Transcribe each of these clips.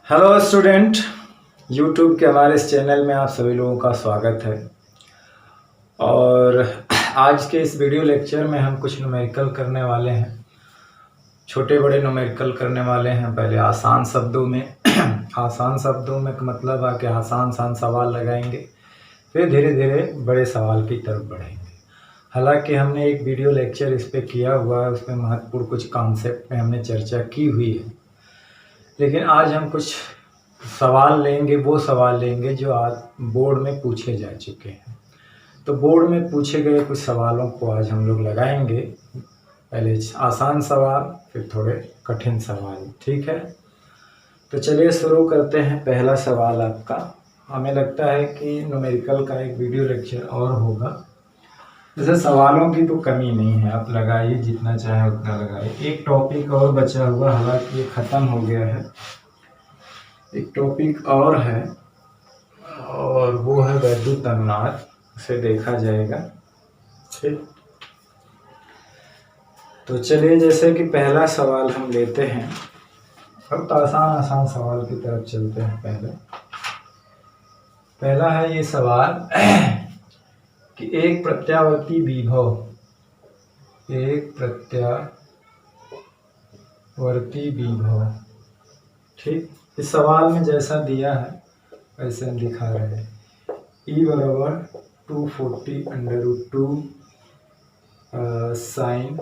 Hello student, YouTube के हमारे इस चैनल में आप सभी लोगों का स्वागत है। और आज के इस वीडियो लेक्चर में हम कुछ न्यूमेरिकल करने वाले हैं, छोटे बड़े न्यूमेरिकल करने वाले हैं। पहले आसान शब्दों में आसान शब्दों में का मतलब है कि आसान सवाल लगाएंगे, फिर धीरे धीरे बड़े सवाल की तरफ बढ़ेंगे। हालांकि हमने एक वीडियो लेक्चर इस पर किया हुआ है, उसमें महत्वपूर्ण कुछ कॉन्सेप्ट में हमने चर्चा की हुई है, लेकिन आज हम कुछ सवाल लेंगे, वो सवाल लेंगे जो आज बोर्ड में पूछे जा चुके हैं। तो बोर्ड में पूछे गए कुछ सवालों को आज हम लोग लगाएंगे। पहले आसान सवाल, फिर थोड़े कठिन सवाल, ठीक है। तो चलिए शुरू करते हैं। पहला सवाल आपका, हमें लगता है कि न्यूमेरिकल का एक वीडियो लेक्चर और होगा। जैसे सवालों की तो कमी नहीं है, आप लगाइए, जितना चाहे उतना लगाइए। एक टॉपिक और बचा हुआ, हालांकि ये ख़त्म हो गया है। एक टॉपिक और है और वो है वैद्युत अनुनाद, उसे देखा जाएगा। ठीक, तो चलिए जैसे कि पहला सवाल हम लेते हैं। अब तो आसान सवाल की तरफ चलते हैं। पहला है ये सवाल कि एक प्रत्यावर्ती विभव, ठीक, इस सवाल में जैसा दिया है वैसे हम दिखा रहे हैं। E बराबर 240 √2 साइन,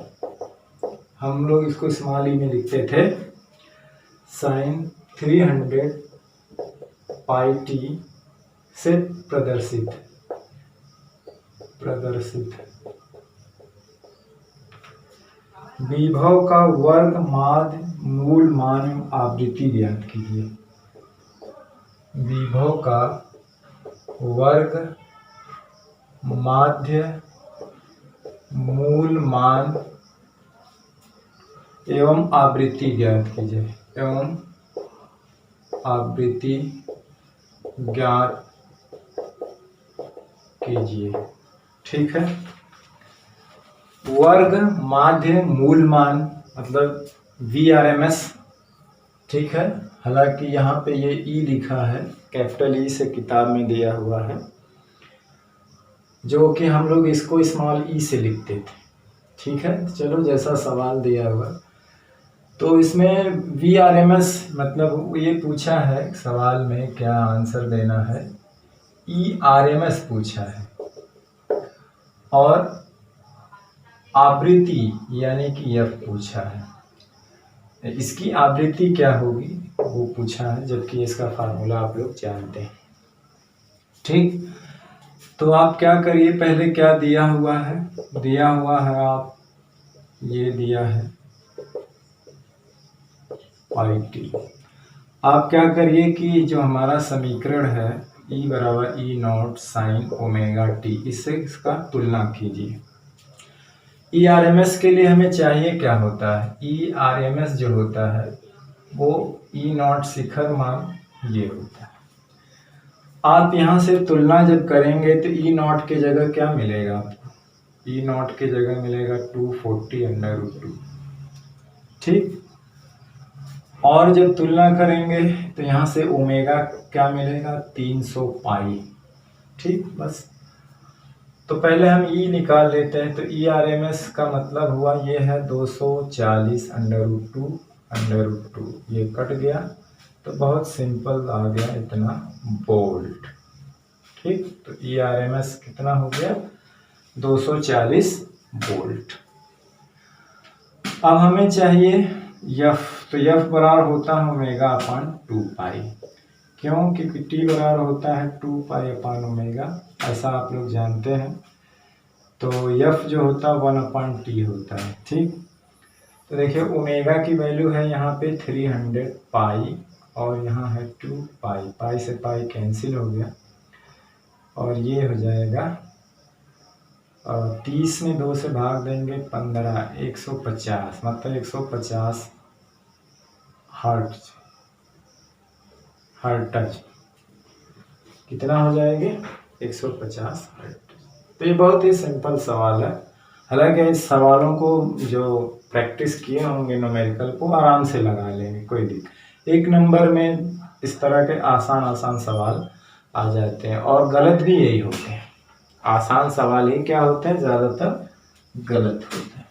हम लोग इसको स्मॉल ई में लिखते थे, साइन 300 पाई टी से प्रदर्शित विभव का वर्ग माध्य मूल मान एवं आवृत्ति ज्ञात कीजिए। विभव का वर्ग माध्य मूल मान एवं आवृत्ति ज्ञात कीजिए, एवं आवृत्ति ज्ञात कीजिए। ठीक है। वर्ग माध्य मूल मान मतलब VRMS, ठीक है। हालांकि यहाँ पे ये E लिखा है, कैपिटल E से किताब में दिया हुआ है, जो कि हम लोग इसको स्मॉल ई से लिखते थे, ठीक है। चलो जैसा सवाल दिया हुआ, तो इसमें VRMS मतलब ये पूछा है सवाल में, क्या आंसर देना है, ERMS पूछा है, और आवृत्ति यानी कि F पूछा है। इसकी आवृत्ति क्या होगी वो पूछा है, जबकि इसका फार्मूला आप लोग जानते हैं, ठीक। तो आप क्या करिए, पहले क्या दिया हुआ है, आप ये दिया है पाई टी। आप क्या करिए कि जो हमारा समीकरण है E बराबर E0 साइन ओमेगा टी, इससे इसका तुलना कीजिए। ERMS के लिए हमें चाहिए क्या होता है, ERMS जो होता है वो E0 शिखर मान ये होता है। आप यहाँ से तुलना जब करेंगे तो E0 के जगह क्या मिलेगा आपको, E0 के जगह मिलेगा 240 √2, ठीक। और जब तुलना करेंगे तो यहाँ से ओमेगा क्या मिलेगा, 300 पाई, ठीक। बस, तो पहले हम E निकाल लेते हैं। तो ERMS का मतलब हुआ ये है 240 √2, ये कट गया तो बहुत सिंपल आ गया इतना वोल्ट, ठीक। तो ERMS कितना हो गया, 240 वोल्ट। अब हमें चाहिए F, तो F बराबर होता है ओमेगा अपान 2 पाई, क्यों, क्योंकि T बराबर होता है 2 पाई अपान ओमेगा, ऐसा आप लोग जानते हैं। तो F जो होता है 1/T होता है, ठीक। तो देखिए ओमेगा की वैल्यू है यहाँ पे 300 पाई और यहाँ है 2 पाई, पाई से पाई कैंसिल हो गया और ये हो जाएगा 30 में 2 से भाग देंगे 15, 150, मतलब 150 हर्ट्ज कितना हो जाएंगे, 150 हर्ट्ज। तो ये बहुत ही सिंपल सवाल है। हालांकि इस सवालों को जो प्रैक्टिस किए होंगे न्यूमेरिकल को आराम से लगा लेंगे, कोई दिक्कत। एक नंबर में इस तरह के आसान आसान सवाल आ जाते हैं और गलत भी यही होते हैं। आसान सवाल ही क्या होते हैं, ज़्यादातर गलत होते हैं,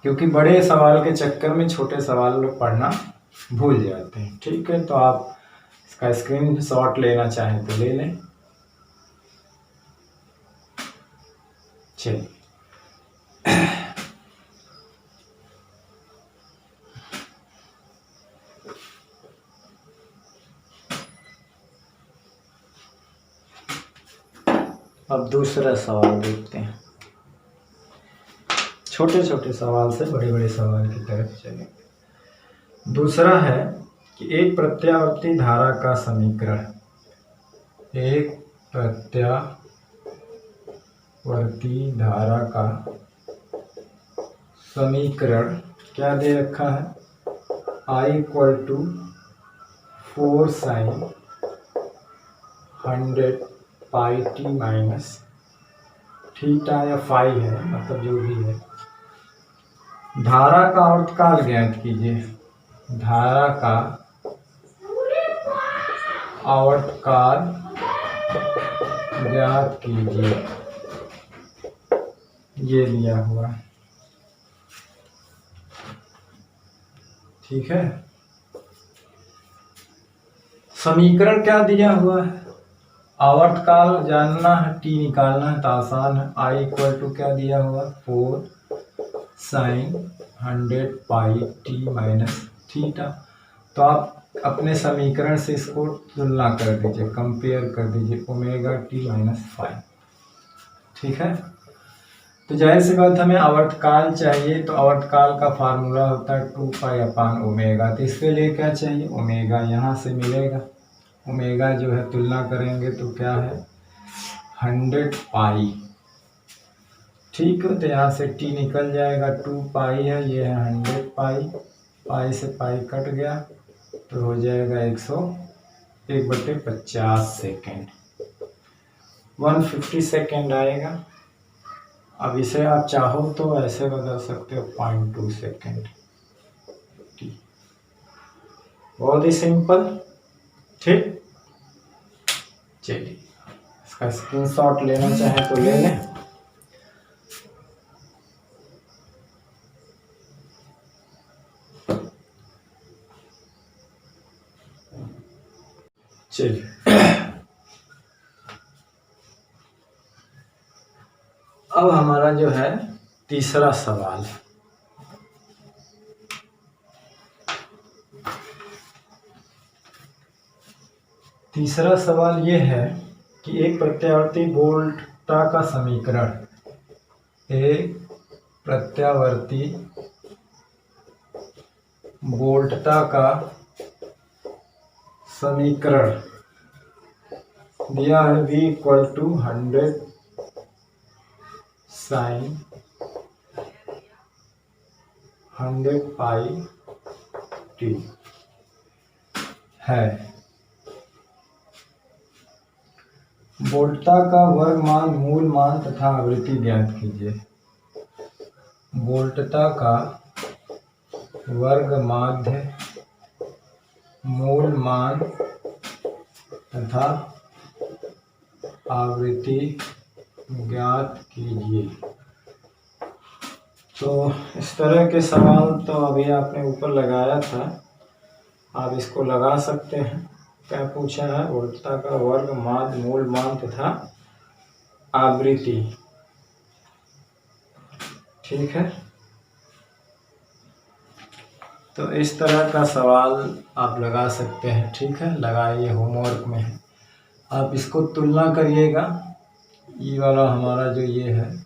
क्योंकि बड़े सवाल के चक्कर में छोटे सवाल लोग पढ़ना भूल जाते हैं। ठीक है, तो आप इसका स्क्रीनशॉट लेना चाहें तो ले लें। चलिए, अब दूसरा सवाल देखते हैं। छोटे छोटे सवाल से बड़े बड़े सवाल की तरफ चलेंगे। दूसरा है कि एक प्रत्यावर्ती धारा का समीकरण, एक प्रत्यावर्ती धारा का समीकरण क्या दे रखा है, I = 4 sin 100 pi t minus theta या फाई है, मतलब जो भी है। धारा का आवर्तकाल ज्ञात कीजिए। धारा का आवर्तकाल ज्ञात कीजिए, ये लिया हुआ है। ठीक है, समीकरण क्या दिया हुआ है, आवर्तकाल जानना है, टी निकालना है तो आसान है। I = क्या दिया हुआ, 4 sin 100 पाई t माइनस थीटा। तो आप अपने समीकरण से इसको तुलना कर दीजिए, कंपेयर कर दीजिए, ओमेगा टी माइनस फाइव। ठीक है, तो जाहिर सी बात हमें आवर्तकाल चाहिए, तो आवर्तकाल का फार्मूला होता है 2 पाई/ओमेगा। तो इसके लिए क्या चाहिए, ओमेगा यहाँ से मिलेगा। ओमेगा जो है तुलना करेंगे तो क्या है, 100 पाई। ठीक है, तो यहाँ से टी निकल जाएगा, 2 पाई है, ये है 100 पाई। पाई से पाई कट गया तो हो जाएगा 101/50 सेकेंड, 150 सेकेंड आएगा। अब इसे आप चाहो तो ऐसे बदल सकते हो, 0.2 सेकेंड। बहुत ही सिंपल। ठीक, चलिए इसका स्क्रीनशॉट लेना चाहे तो ले लें। चलिए, अब हमारा जो है तीसरा सवाल, तीसरा सवाल ये है कि एक प्रत्यावर्ती वोल्टा का समीकरण, एक प्रत्यावर्ती वोल्टता का समीकरण दिया है, V = 100 sin 100 पाई t है। वोल्टता का वर्गमान, मूल मान तथा आवृत्ति ज्ञात कीजिए। वोल्टता का वर्ग माध्य, मूल मान तथा आवृत्ति ज्ञात कीजिए। तो इस तरह के सवाल तो अभी आपने ऊपर लगाया था, आप इसको लगा सकते हैं। क्या पूछा है, वोल्टता का वर्ग माध्य, मूल मान तथा आवृत्ति। ठीक है, तो इस तरह का सवाल आप लगा सकते हैं। ठीक है, लगाइए, होमवर्क में है। आप इसको तुलना करिएगा, ये वाला हमारा जो ये है,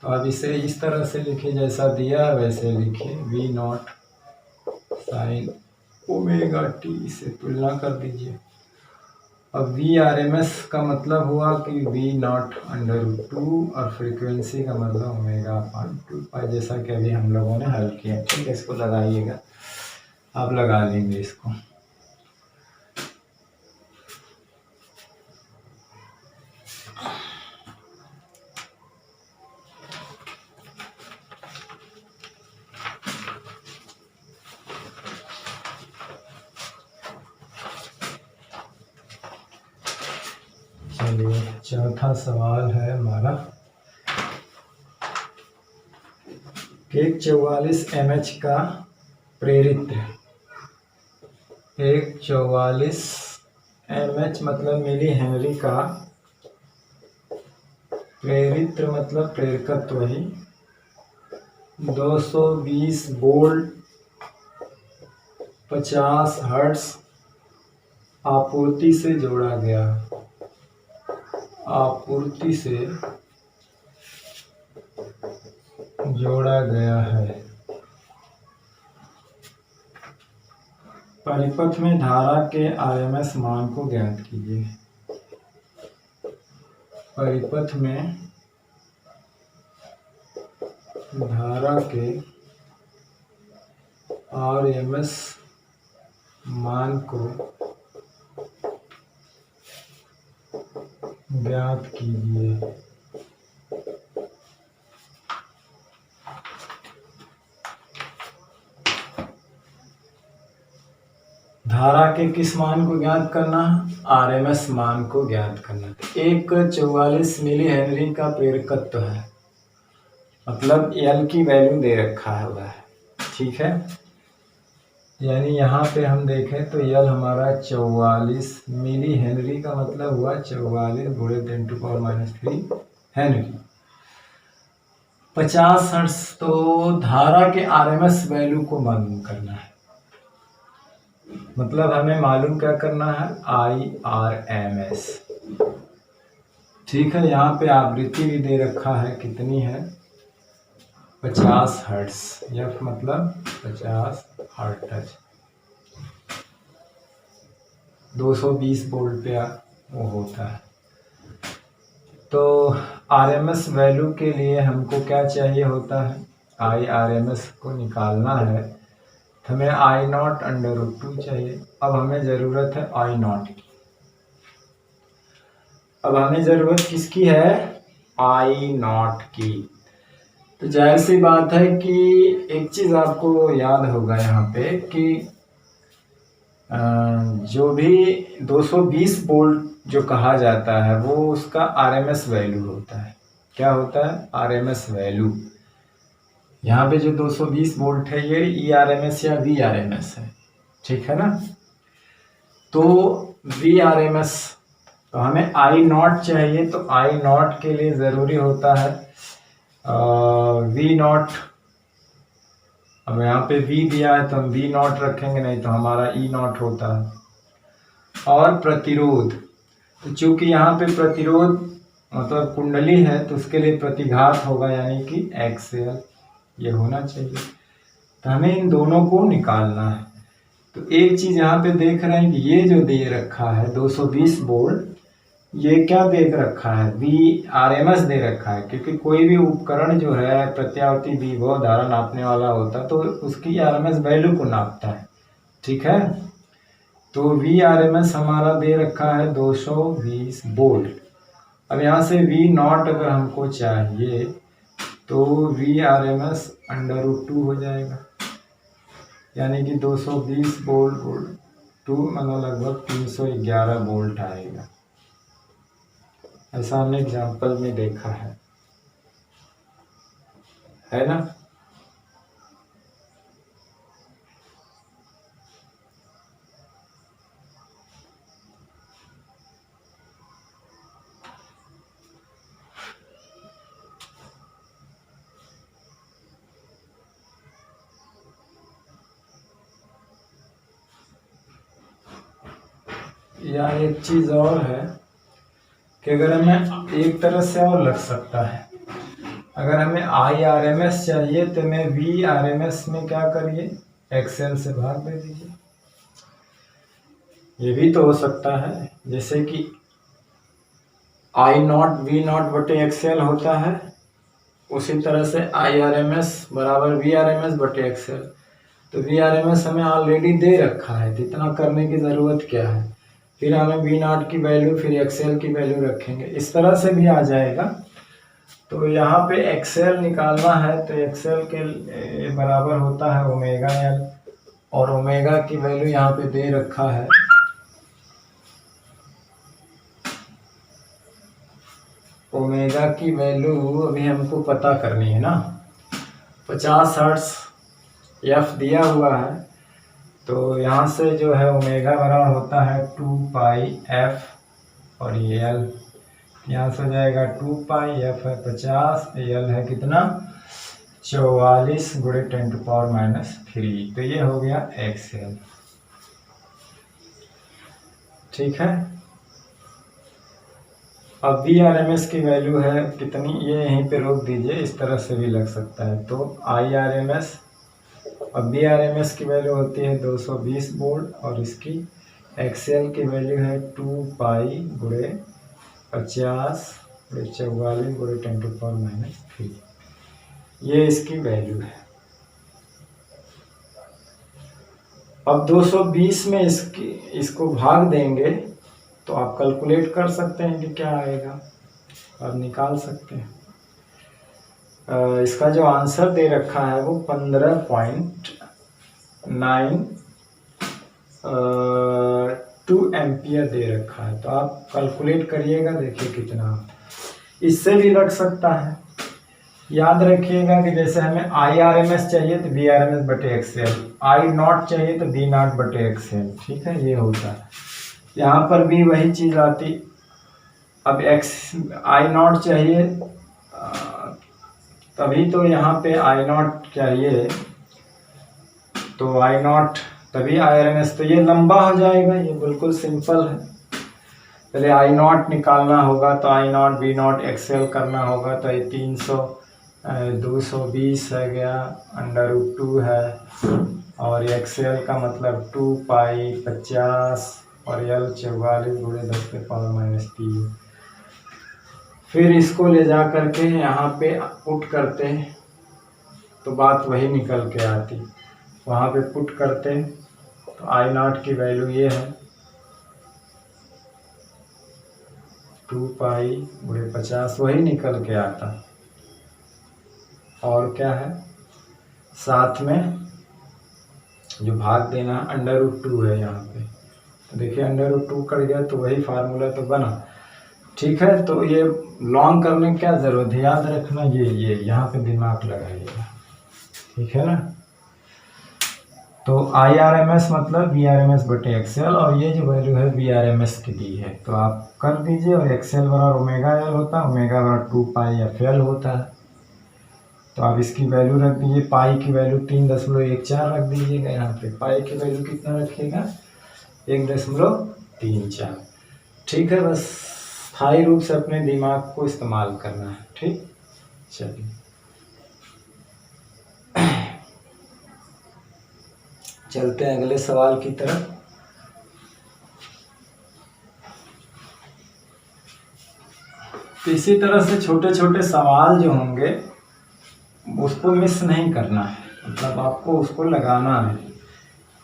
तो आप इसे इस तरह से लिखिए, जैसा दिया है वैसे लिखिए, V0 sin ओमेगा टी, इसे तुलना कर दीजिए। अब VRMS का मतलब हुआ कि V0/2 और फ्रीक्वेंसी का मतलब ω/2π, जैसा कि अभी हम लोगों ने हल किया। ठीक है, इसको लगाइएगा, आप लगा लेंगे इसको। चलिए चौथा सवाल है हमारा कि 44 mH का प्रेरित्र, एक 44 mH मतलब मिली हेनरी का प्रेरित्र मतलब प्रेरकत्व ही 220 वोल्ट 50 हर्ट्ज आपूर्ति से जोड़ा गया, आपूर्ति से जोड़ा गया है। परिपथ में धारा के आरएमएस मान को ज्ञात कीजिए। परिपथ में धारा के आरएमएस मान को ज्ञात कीजिए। धारा के किस मान को ज्ञात करना है? आरएमएस मान को ज्ञात करना है। एक 44 मिली हेनरी का प्रेरकत्व है, मतलब एल की वैल्यू दे रखा हुआ है, ठीक है। यानी यहाँ पे हम देखें तो एल हमारा 44 मिली हेनरी का मतलब हुआ 44 गुणे 10⁻³ हेनरी। 50 हर्ट्ज, तो धारा के आरएमएस वैल्यू को मालूम करना है, मतलब हमें मालूम क्या करना है? IRMS, ठीक है। यहाँ पे आवृत्ति भी दे रखा है, कितनी है? 50 हर्ट्ज, एफ मतलब 50 हर्ट्ज, 220 वोल्ट पे वो होता है। तो आरएमएस वैल्यू के लिए हमको क्या चाहिए होता है? IRMS को निकालना है तो हमें I0/√2 चाहिए। अब हमें ज़रूरत है I0 की। अब हमें ज़रूरत किसकी है? I0 की। तो जाहिर सी बात है कि एक चीज़ आपको याद होगा यहाँ पे कि जो भी 220 वोल्ट जो कहा जाता है वो उसका आरएमएस वैल्यू होता है। क्या होता है? RMS value. यहाँ पे जो 220 वोल्ट है ये ERMS या VRMS है, ठीक है ना। तो VRMS, तो हमें I0 चाहिए, तो I0 के लिए ज़रूरी होता है V0। अब यहाँ पे V दिया है तो हम V0 रखेंगे, नहीं तो हमारा E0 होता है। और प्रतिरोध, तो चूंकि यहाँ पे प्रतिरोध मतलब कुंडली है तो उसके लिए प्रतिघात होगा, यानी कि XL ये होना चाहिए। तो हमें इन दोनों को निकालना है। तो एक चीज़ यहाँ पे देख रहे हैं कि ये जो दे रखा है 220 वोल्ट, ये क्या दे रखा है? VRMS दे रखा है, क्योंकि कोई भी उपकरण जो है प्रत्यावर्ती विभव धारा नापने वाला होता है तो उसकी आरएमएस वैल्यू को नापता है, ठीक है। तो VRMS हमारा दे रखा है 220 वोल्ट। अब यहाँ से V0 अगर हमको चाहिए तो VRMS/√2 हो जाएगा, यानी कि 220 वोल्ट 2 मतलब लगभग 311 वोल्ट आएगा। ऐसा हमने एग्जाम्पल में देखा है ना। या एक चीज और है कि अगर हमें एक तरह से और लग सकता है, अगर हमें IRMS चाहिए तो मैं VRMS में क्या करिए? XL से भाग दे दीजिए। ये भी तो हो सकता है, जैसे कि I0 V0/XL होता है, उसी तरह से IRMS बराबर VRMS/XL। तो VRMS हमें ऑलरेडी दे रखा है, तो इतना करने की ज़रूरत क्या है? फिर हमें V0 की वैल्यू फिर XL की वैल्यू रखेंगे, इस तरह से भी आ जाएगा। तो यहाँ पे XL निकालना है तो XL के बराबर होता है ω/L, और ओमेगा की वैल्यू यहाँ पे दे रखा है ओमेगा की वैल्यू अभी हमको पता करनी है ना। 50 हर्ट्ज एफ दिया हुआ है, तो यहाँ से जो है ओमेगा बराबर होता है 2 पाई एफ और ये एल, यहाँ से हो जाएगा 2 पाई, एफ है 50, एल है कितना 44 गुणे 10⁻⁻3, तो ये हो गया एक्सएल। ठीक है। अब वी आर एम एस की वैल्यू है कितनी, ये यहीं पे रोक दीजिए, इस तरह से भी लग सकता है। तो आई आर एम एस, अब वी आर एम एस की वैल्यू होती है 220 वोल्ट और इसकी एक्सएल की वैल्यू है 2 पाई गुणे 50 गुणे 44 गुणे 10⁻⁻3, ये इसकी वैल्यू है। अब 220 में इसको भाग देंगे तो आप कैलकुलेट कर सकते हैं कि क्या आएगा, आप निकाल सकते हैं। इसका जो आंसर दे रखा है वो 15.92 एम्पियर दे रखा है, तो आप कैलकुलेट करिएगा, देखिए कितना। इससे भी लग सकता है। याद रखिएगा कि जैसे हमें आई आर एम एस चाहिए तो वी आर एम एस बटे एक्सएल, आई नॉट चाहिए तो वी नॉट बटे एक्सएल। ठीक है, ये होता है। यहाँ पर भी वही चीज़ आती। अब एक्स आई नॉट चाहिए तभी तो यहाँ पे आई नॉट चाहिए, तो आई नॉट तभी आई आर एम एस, तो ये लंबा हो जाएगा, ये बिल्कुल सिंपल है। पहले आई नॉट निकालना होगा, तो आई नॉट वी नॉट एक्सएल करना होगा, तो ये 220 है गया, √2 है, और एक्सएल का मतलब 2 पाई 50 और एल 44 गुणे 10⁻⁻3। फिर इसको ले जा करके यहाँ पे पुट करते हैं तो बात वही निकल के आती। वहाँ पे पुट करते हैं तो आई नॉट की वैल्यू ये है 2 पाई गुणे 50, वही निकल के आता। और क्या है साथ में जो भाग देना √2 है यहाँ पे, तो देखिए √2 कट गया तो वही फार्मूला तो बना। ठीक है, तो ये लॉन्ग करने की क्या ज़रूरत है, याद रखना ये यहाँ पे दिमाग लगाइएगा। ठीक है ना। तो आई आर एम एस मतलब वी आर एम एस बटे एक्सएल, और ये जो वैल्यू है वी आर एम एस की दी है, तो आप कर दीजिए। और एक्सएल बराबर ओमेगा एल होता है, ओमेगा बराबर 2 पाई एफ एल होता है, तो आप इसकी वैल्यू रख दीजिए। पाई की वैल्यू 3.14 रख दीजिएगा यहाँ पे। पाई की वैल्यू कितना रखिएगा 1.34। ठीक है, बस स्थायी रूप से अपने दिमाग को इस्तेमाल करना है। ठीक, चलिए चलते हैं अगले सवाल की तरफ। इसी तरह से छोटे छोटे सवाल जो होंगे उसको मिस नहीं करना है, मतलब आपको उसको लगाना है,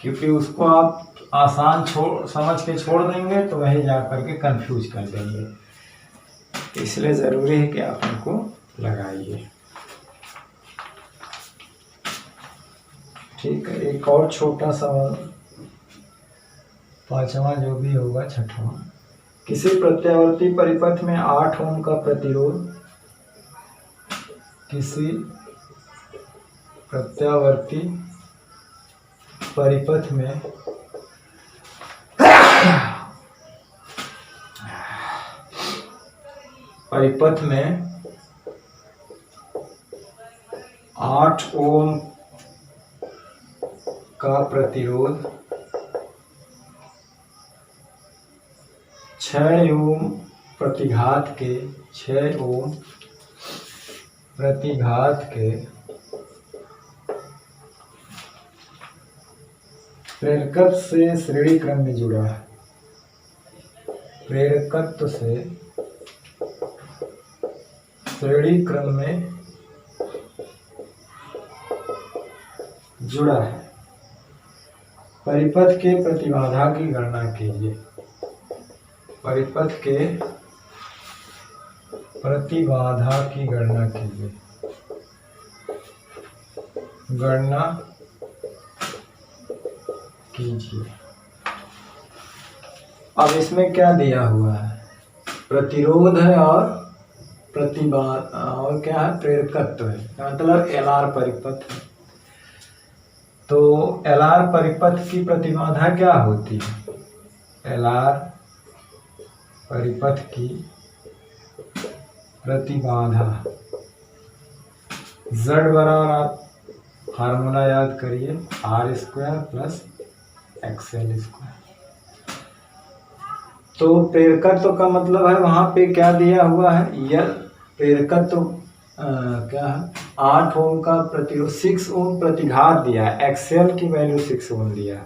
क्योंकि उसको आप आसान समझ के छोड़ देंगे तो वही जा करके कंफ्यूज कर देंगे, इसलिए ज़रूरी है कि आप उनको लगाइए। ठीक है, एक और छोटा सवाल, 5वां जो भी होगा 6वां। किसी प्रत्यावर्ती परिपथ में 8 ओम का प्रतिरोध, किसी प्रत्यावर्ती परिपथ में परिपथ में 8 ओम का प्रतिरोध 6 ओम प्रतिघात के 6 ओम प्रतिघात के प्रेरकत्व से श्रेणी क्रम में जुड़ा है। प्रेरकत्व से श्रेणी क्रम में जुड़ा है। परिपथ के प्रतिबाधा की गणना कीजिए। परिपथ के प्रतिबाधा की गणना कीजिए। गणना कीजिए। अब इसमें क्या दिया हुआ है, प्रतिरोध है और प्रतिबाधा और क्या है, प्रेरकत्व है, मतलब एलआर परिपथ है। तो एलआर परिपथ की प्रतिबाधा क्या होती है? एलआर परिपथ की प्रतिबाधा Z बराबर, आप फार्मूला याद करिए, R square plus XL square. तो प्रेरकत्व का मतलब है वहां पे क्या दिया हुआ है, यह प्रेरकत्व क्या है, 8 ओम का प्रतिरोध, 6 ओम प्रतिघात दिया है, एक्सएल की वैल्यू 6 ओम दिया है।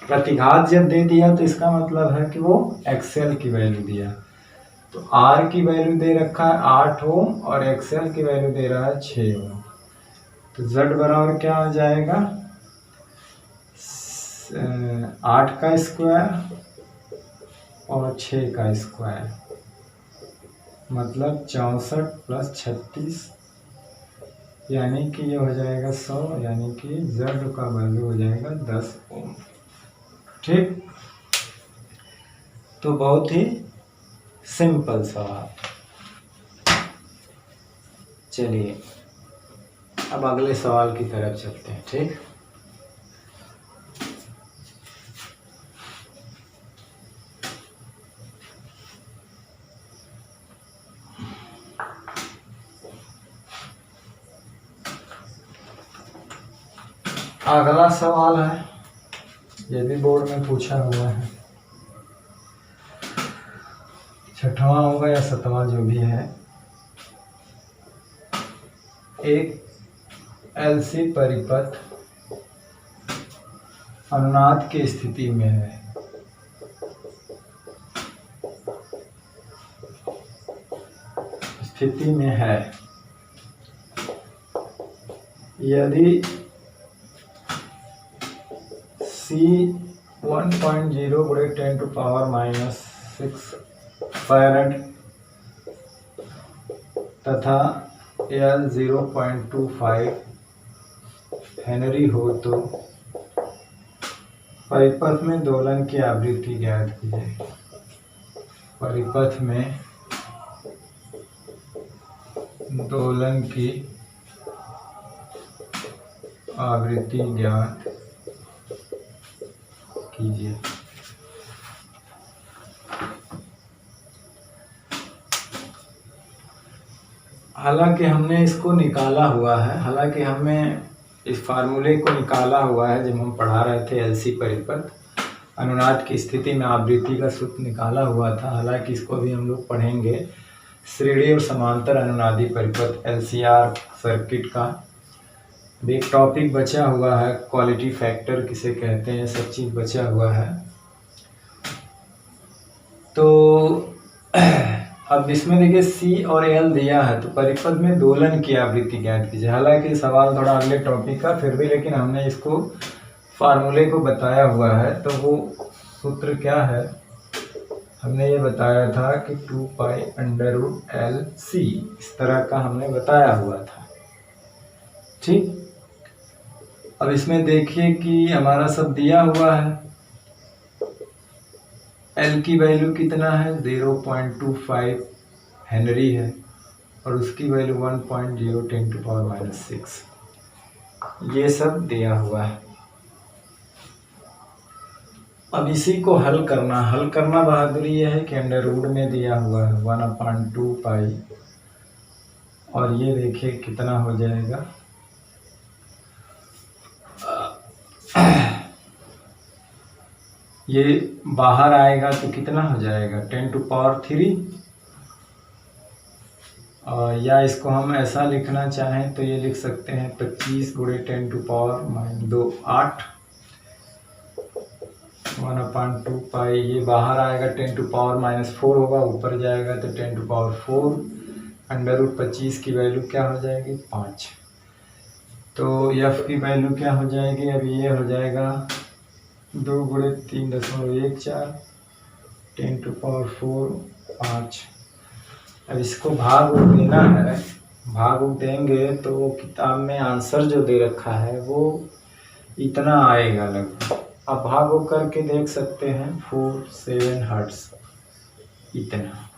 प्रतिघात जब दे दिया तो इसका मतलब है कि वो एक्सएल की वैल्यू दिया। तो आर की वैल्यू दे रखा है 8 ओम और एक्सएल की वैल्यू दे रहा है 6 ओम। तो Z बराबर क्या आ जाएगा, 8 का स्क्वायर और 6 का स्क्वायर, मतलब 64 प्लस 36, यानी कि ये हो जाएगा 100, यानी कि Z का वैल्यू हो जाएगा 10 ओम। ठीक, तो बहुत ही सिंपल सवाल। चलिए अब अगले सवाल की तरफ चलते हैं। ठीक, अगला सवाल है, ये भी बोर्ड में पूछा हुआ है, 6वां होगा या 7वां जो भी है। एक एलसी परिपथ अनुनाद की स्थिति में है, यदि C 1.0 गुणे 10⁻⁻6 फैरड तथा L 0.25 हेनरी हो तो परिपथ में दोलन की आवृत्ति ज्ञात कीजिए। परिपथ में दोलन की आवृत्ति ज्ञात कीजिए। हालांकि हमने इसको निकाला हुआ है, हालांकि हमें इस फार्मूले को निकाला हुआ है जब हम पढ़ा रहे थे एलसी परिपथ अनुनाद की स्थिति में आवृत्ति का सूत्र निकाला हुआ था। हालांकि इसको भी हम लोग पढ़ेंगे, श्रेणी और समांतर अनुनादी परिपथ एलसीआर सर्किट का भी एक टॉपिक बचा हुआ है, क्वालिटी फैक्टर किसे कहते हैं, सब चीज़ बचा हुआ है। तो अब इसमें देखिए C और L दिया है, तो परिपथ में दोलन की आवृत्ति ज्ञात कीजिए। हालांकि सवाल थोड़ा अगले टॉपिक का, फिर भी लेकिन हमने इसको फार्मूले को बताया हुआ है। तो वो सूत्र क्या है, हमने ये बताया था कि 2π√LC, इस तरह का हमने बताया हुआ था। ठीक, अब इसमें देखिए कि हमारा सब दिया हुआ है। L की वैल्यू कितना है, 0.25 हेनरी है और उसकी वैल्यू 1.0 10⁻⁻6, ये सब दिया हुआ है। अब इसी को हल करना बहादुरी यह है कि अंडर रूट में दिया हुआ है 1/2π, और ये देखिए कितना हो जाएगा, ये बाहर आएगा तो कितना हो जाएगा 10⁻3, या इसको हम ऐसा लिखना चाहें तो ये लिख सकते हैं 25 गुणे 10⁻2 8, 1/2π, ये बाहर आएगा 10⁻⁴ होगा, ऊपर जाएगा तो 10⁻4, अंडर रूट 25 की वैल्यू क्या हो जाएगी 5। तो F की वैल्यू क्या हो जाएगी, अब ये हो जाएगा 2 गुणे 3.14 10⁻4 5। अब इसको भाग देना है, भाग देंगे तो किताब में आंसर जो दे रखा है वो इतना आएगा लगभग। अब भाग करके देख सकते हैं 47 हर्ट्ज, इतना।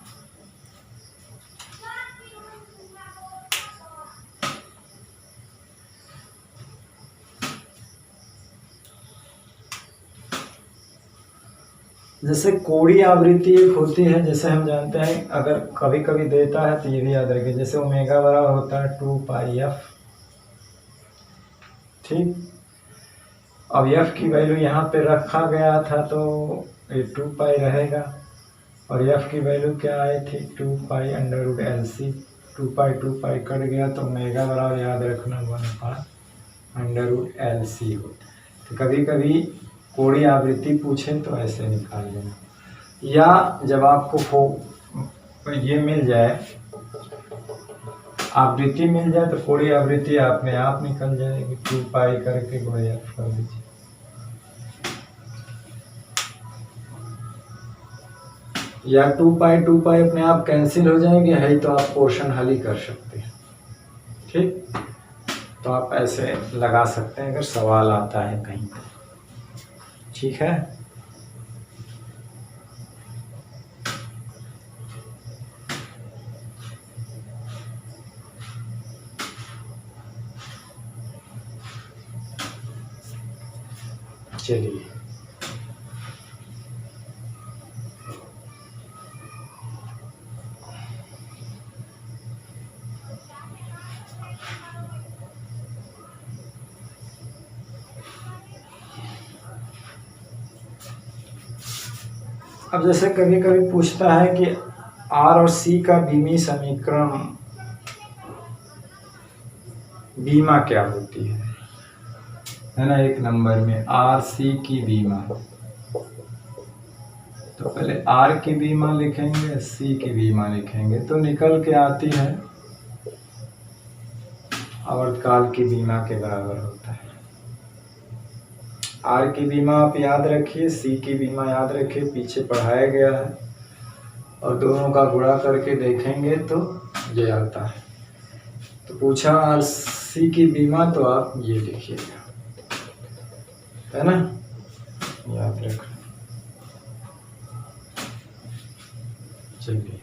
जैसे कोणीय आवृत्ति एक होती है, जैसे हम जानते हैं अगर कभी कभी देता है तो ये भी याद रखिए, जैसे ओमेगा बराबर होता है 2πf, ठीक। अब एफ की वैल्यू यहाँ पे रखा गया था तो ये 2π रहेगा, और एफ की वैल्यू क्या आई थी 2π√LC, 2π कट गया तो ओमेगा बराबर याद रखना 1/√LC होता है। तो कभी कभी कोणीय आवृत्ति पूछे तो ऐसे निकाल लेना, या जब आपको ये मिल जाए, आवृत्ति मिल जाए तो कोणीय आवृत्ति अपने आप निकल जाएगी, 2π करके गुणा कर दीजिए। या 2π अपने आप कैंसिल हो जाएंगे, है तो आप पोर्शन हल ही कर सकते हैं, ठीक। तो आप ऐसे लगा सकते हैं अगर सवाल आता है कहीं पर, ठीक है। चलिए अब जैसे कभी कभी पूछता है कि आर और सी का बीमी समीकरण बीमा क्या होती है ना, एक नंबर में आर सी की बीमा। तो पहले आर की बीमा लिखेंगे, सी की बीमा लिखेंगे, तो निकल के आती है आवर्तकाल की बीमा के बराबर होता है। आर की बीमा आप याद रखिए, सी की बीमा याद रखिए, पीछे पढ़ाया गया है, और दोनों का गुणा करके देखेंगे तो ये आता है। तो पूछा आर सी की बीमा, तो आप ये लिखिएगा, है ना, याद रखना। चलिए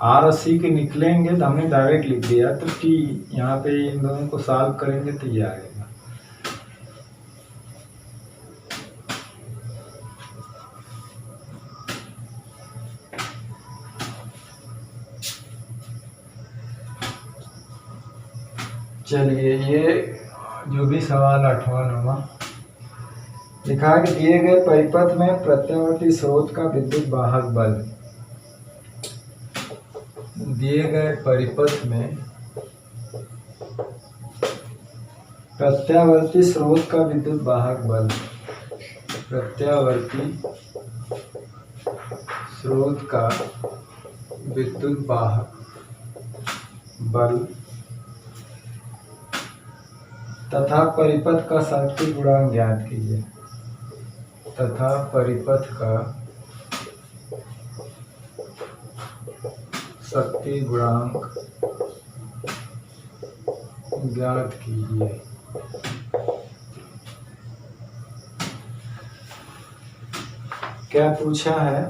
आर और सी के निकलेंगे तो हमने डायरेक्ट लिख दिया, तो टी यहाँ पे इन दोनों को सॉल्व करेंगे तो ये आएगा। चलिए ये जो भी सवाल 8वां 9वां लिखा है कि दिए गए परिपथ में प्रत्यावर्ती स्रोत का विद्युत वाहक बल, दिए गए परिपथ में प्रत्यावर्ती स्रोत का विद्युत वाहक बल, प्रत्यावर्ती स्रोत का विद्युत वाहक बल तथा परिपथ का शक्ति गुणांक ज्ञात कीजिए, तथा परिपथ का शक्ति गुणांक ज्ञात कीजिए। क्या पूछा है,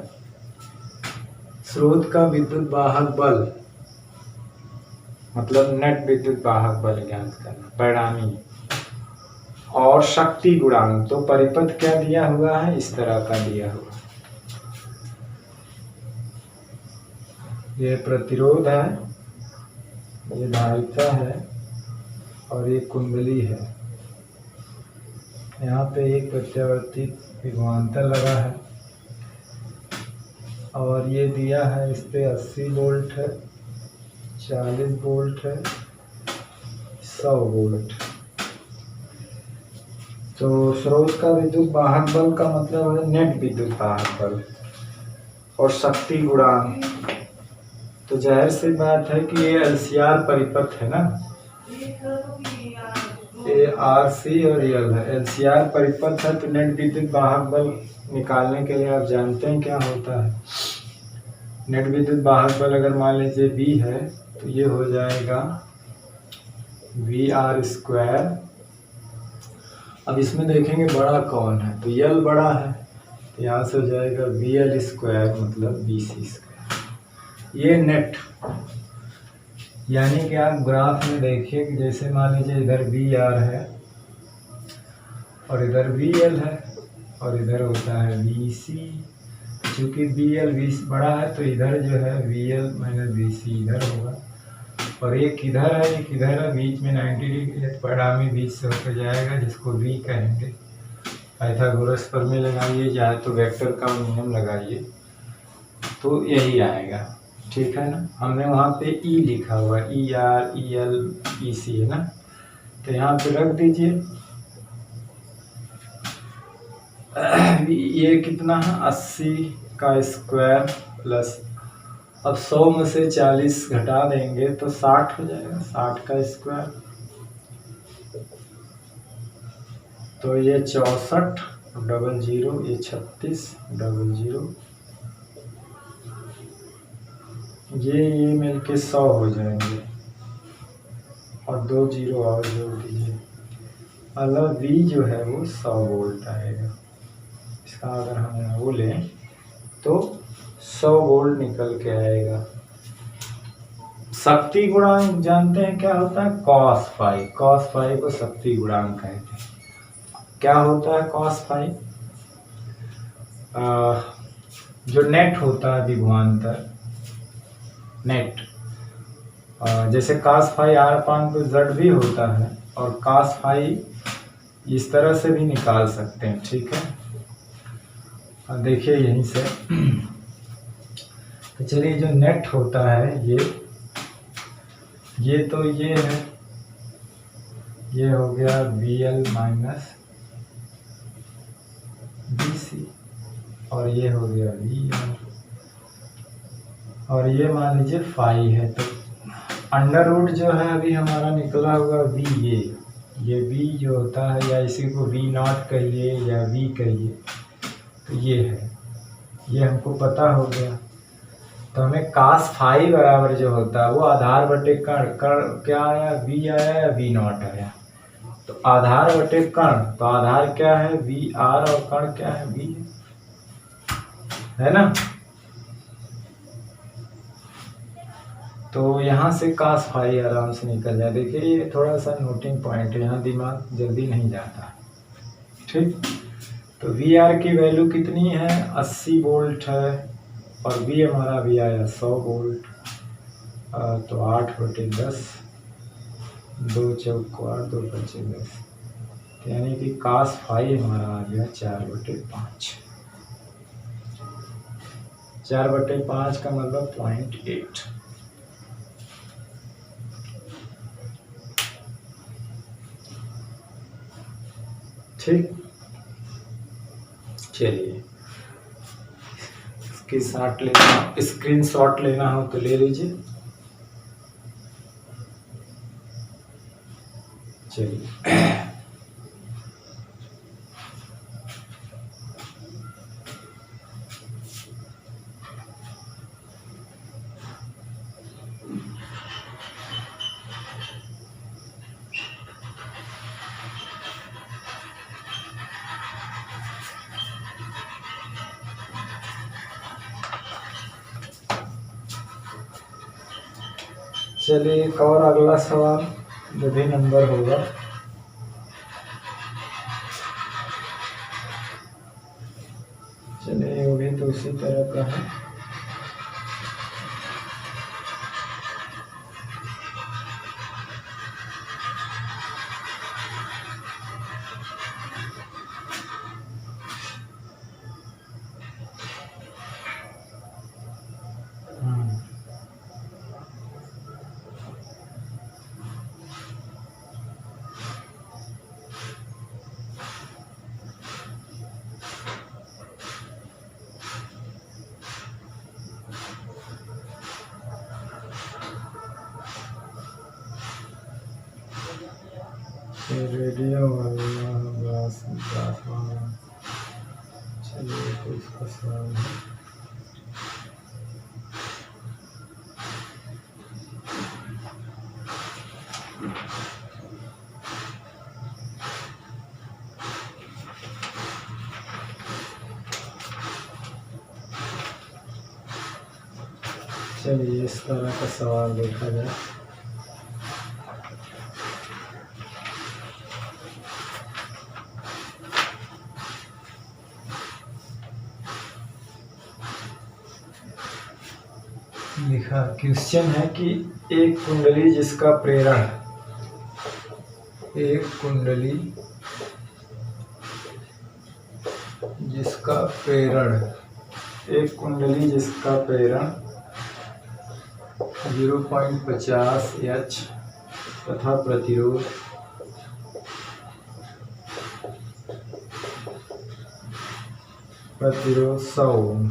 स्रोत का विद्युत वाहक बल मतलब नेट विद्युत वाहक बल ज्ञात करना, परिणामी, और शक्ति गुणांक, तो परिपथ क्या दिया हुआ है, इस तरह का दिया हुआ है। ये प्रतिरोध है, ये धारिता है, और ये कुंडली है। यहाँ पे एक प्रत्यावर्ती विभवांतर लगा है, और ये दिया है, इस पे 80 वोल्ट है, 40 वोल्ट है, 100 वोल्ट। तो स्रोत का विद्युत वाहक बल का मतलब है नेट विद्युत वाहक बल, और शक्ति गुणांक, तो जाहिर सी बात है कि ये एलसीआर परिपथ है ना, ये आर सी और एल है, एलसीआर परिपथ है, तो नेट विद्युत वाहक बल निकालने के लिए आप जानते हैं क्या होता है। नेट विद्युत वाहक बल अगर मान लीजिए V है तो ये हो जाएगा VR²। अब इसमें देखेंगे बड़ा कौन है, तो L बड़ा है, तो यहाँ से हो जाएगा VL² मतलब BC²। ये नेट, यानी कि आप ग्राफ में देखिए कि जैसे मान लीजिए इधर VR है और इधर VL है, और इधर होता है VC। चूँकि BL VC बड़ा है तो इधर जो है VL माइनस VC इधर होगा, और एक इधर है एक इधर है, बीच में 90 डिग्री परिणामी बीच से होकर जाएगा, जिसको V कहेंगे। पाइथागोरस प्रमेय लगाइए, चाहे तो वेक्टर का नियम लगाइए, तो यही आएगा। ठीक है ना। हमने वहाँ पे E लिखा हुआ, ER EL EC है ना, तो यहाँ पे रख दीजिए। ये कितना है, 80 का स्क्वायर प्लस, अब 100 में से 40 घटा देंगे तो 60 हो जाएगा, 60 का स्क्वायर, तो ये 64 डबल 0, ये 36 डबल 0, ये मिलके 100 हो जाएंगे, और 2 0 और जोड़ दीजिए, मतलब V जो है वो 100 वोल्ट आएगा। इसका अगर हम वो लें तो 100 वोल्ट निकल के आएगा। शक्ति गुणांक जानते हैं क्या होता है, cos फाई। cos फाई को शक्ति गुणांक कहते हैं। क्या होता है cos फाई, जो नेट होता है विभवांतर नेट, जैसे cos फाई R/Z भी होता है, और cos फाई इस तरह से भी निकाल सकते हैं। ठीक है, देखिए यहीं से तो चलिए, जो नेट होता है ये तो ये है, ये हो गया BL माइनस BC, और ये हो गया VR, और ये मान लीजिए फाई है, तो अंडर रूट जो है अभी हमारा निकला हुआ V, ये V जो होता है, या इसी को V0 कहिए या V कहिए, तो ये है, ये हमको पता हो गया। तो हमें cos फाई बराबर जो होता है वो आधार बटे कण, क्या आया, V आया या V0 आया, तो आधार बटे कण, तो आधार क्या है VR, और कण क्या है V, है ना। तो यहाँ से cos फाई आराम से निकल जाए। देखिए ये थोड़ा सा नोटिंग पॉइंट है, यहाँ दिमाग जल्दी नहीं जाता। ठीक, तो VR की वैल्यू कितनी है, 80 वोल्ट है, और V हमारा भी आया 100 वोल्ट, तो 8/10, 2 चौको 8, 2 पंचे 10, यानी कि cos फाई हमारा आ गया 4/5। 4/5 का मतलब 0.8। ठीक, चलिए इसकी स्क्रीनशॉट लेना हो तो ले लीजिए। चलिए चलिए एक और अगला सवाल जो भी नंबर होगा, चलिए वो भी तो उसी तरह का है। रेडियो वाला ग्लास, चलिए तो इसका सवाल है। चलिए इस तरह का सवाल देखा जाए। लिखा क्वेश्चन है कि एक कुंडली जिसका प्रेरण एक कुंडली जिसका प्रेरण 0.50 H तथा प्रतिरोध 100 ओम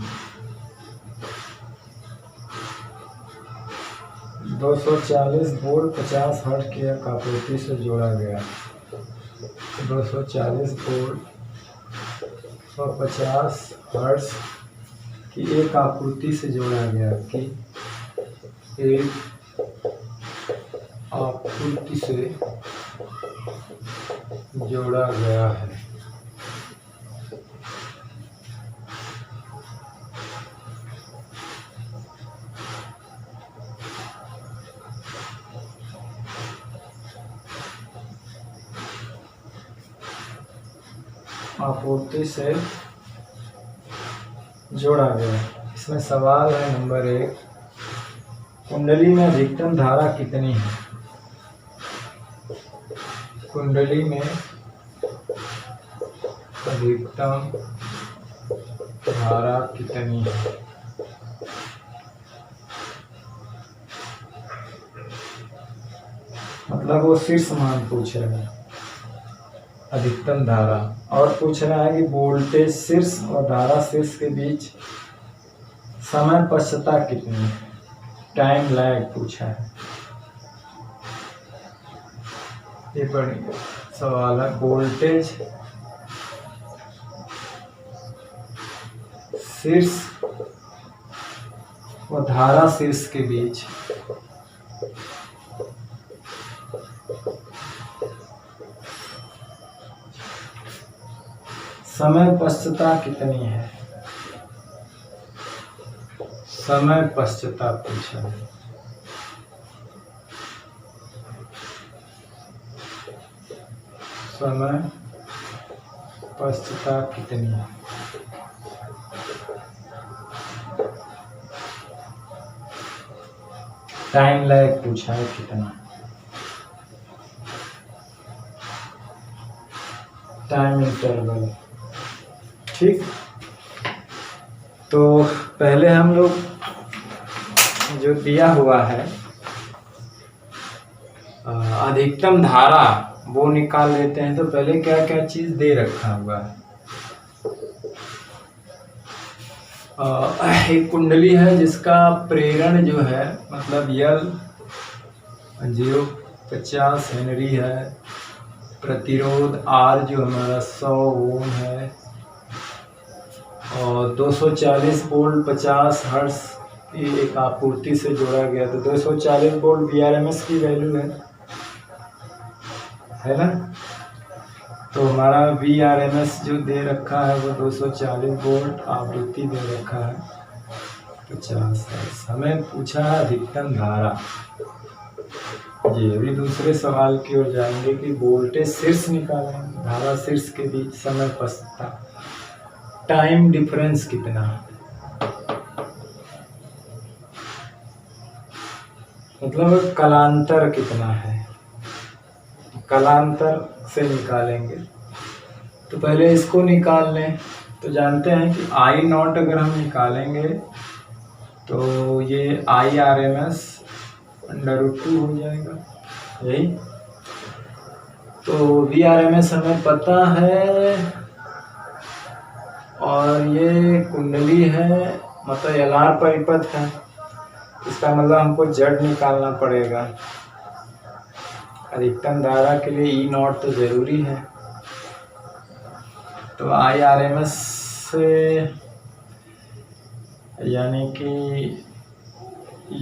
240 वोल्ट 50 हर्ट्ज की एक आपूर्ति से जोड़ा गया। 240 वोल्ट और 50 हर्ट्ज की एक आपूर्ति से जोड़ा गया है। आपूर्ति से जोड़ा गया। इसमें सवाल है नंबर 1, कुंडली में अधिकतम धारा कितनी है? कुंडली में अधिकतम धारा कितनी है? मतलब वो शीर्ष मान पूछ रहा है, अधिकतम धारा, और पूछ रहा है कि वोल्टेज शीर्ष और धारा शीर्ष के बीच समय पश्चता कितनी है, टाइम लैग पूछा है। ये पढ़िए सवाल है, वोल्टेज शीर्ष और धारा शीर्ष के बीच समय पश्चता कितनी है? समय पश्चता पूछा है। समय पश्चता कितनी है? टाइम लैग पूछा है कितना, टाइम इंटरवल। ठीक, तो पहले हम लोग जो दिया हुआ है अधिकतम धारा वो निकाल लेते हैं। तो पहले क्या क्या चीज दे रखा हुआ है। एक कुंडली है जिसका प्रेरण जो है मतलब L 0.50 हेनरी है, प्रतिरोध R जो हमारा 100 ओम है, और 240 वोल्ट 50 हर्ट्ज की एक आपूर्ति से जोड़ा गया। तो 240 वोल्ट VRMS की वैल्यू है ना। तो हमारा VRMS जो दे रखा है वो 240 वोल्ट, आवृत्ति दे रखा है 50 हर्ट्ज। हमें पूछा है अधिकतम धारा जी। अभी दूसरे सवाल की ओर जाएंगे कि वोल्टेज शीर्ष निकालेंगे, धारा शीर्ष के बीच समय पश्चता, टाइम डिफरेंस कितना है, मतलब कालांतर कितना है, कालांतर से निकालेंगे। तो पहले इसको निकाल लें। तो जानते हैं कि I0 अगर हम निकालेंगे तो ये IRMS √2 हो जाएगा, यही। तो VRMS हमें पता है, और ये कुंडली है मतलब LR परिपथ है, इसका मतलब हमको Z निकालना पड़ेगा। अधिकतम धारा के लिए E0 तो जरूरी है। तो IRMS से यानी कि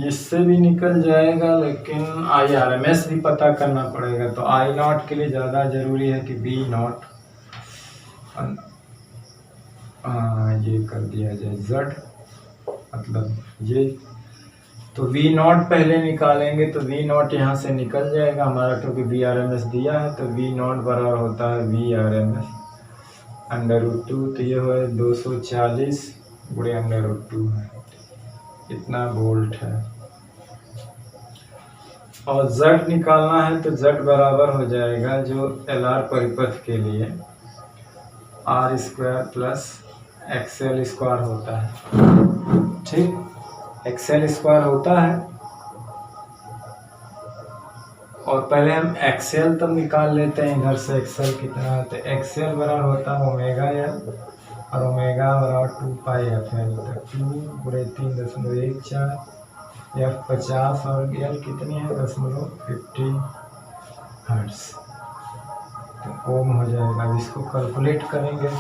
इससे भी निकल जाएगा, लेकिन IRMS भी पता करना पड़ेगा। तो I0 के लिए ज़्यादा जरूरी है कि V0 ये कर दिया जाए Z, मतलब ये। तो V0 पहले निकालेंगे तो V0 यहाँ से निकल जाएगा हमारा, क्योंकि VRMS दिया है। तो V0 बराबर होता है VRMS √2। तो ये हो 240 × √2 है। इतना वोल्ट है। और Z निकालना है तो Z बराबर हो जाएगा जो LR परिपथ के लिए R² प्लस XL² होता है। ठीक, XL² होता है। और पहले हम XL तब निकाल लेते हैं इधर से XL कितना है, तो XL बराबर होता है ओमेगा L और ओमेगा बराबर 2πfL। तो 2×3.14 F 50 और L कितनी है 0.15 हर्ट्ज। तो ओम हो जाएगा। अब इसको कैलकुलेट करेंगे।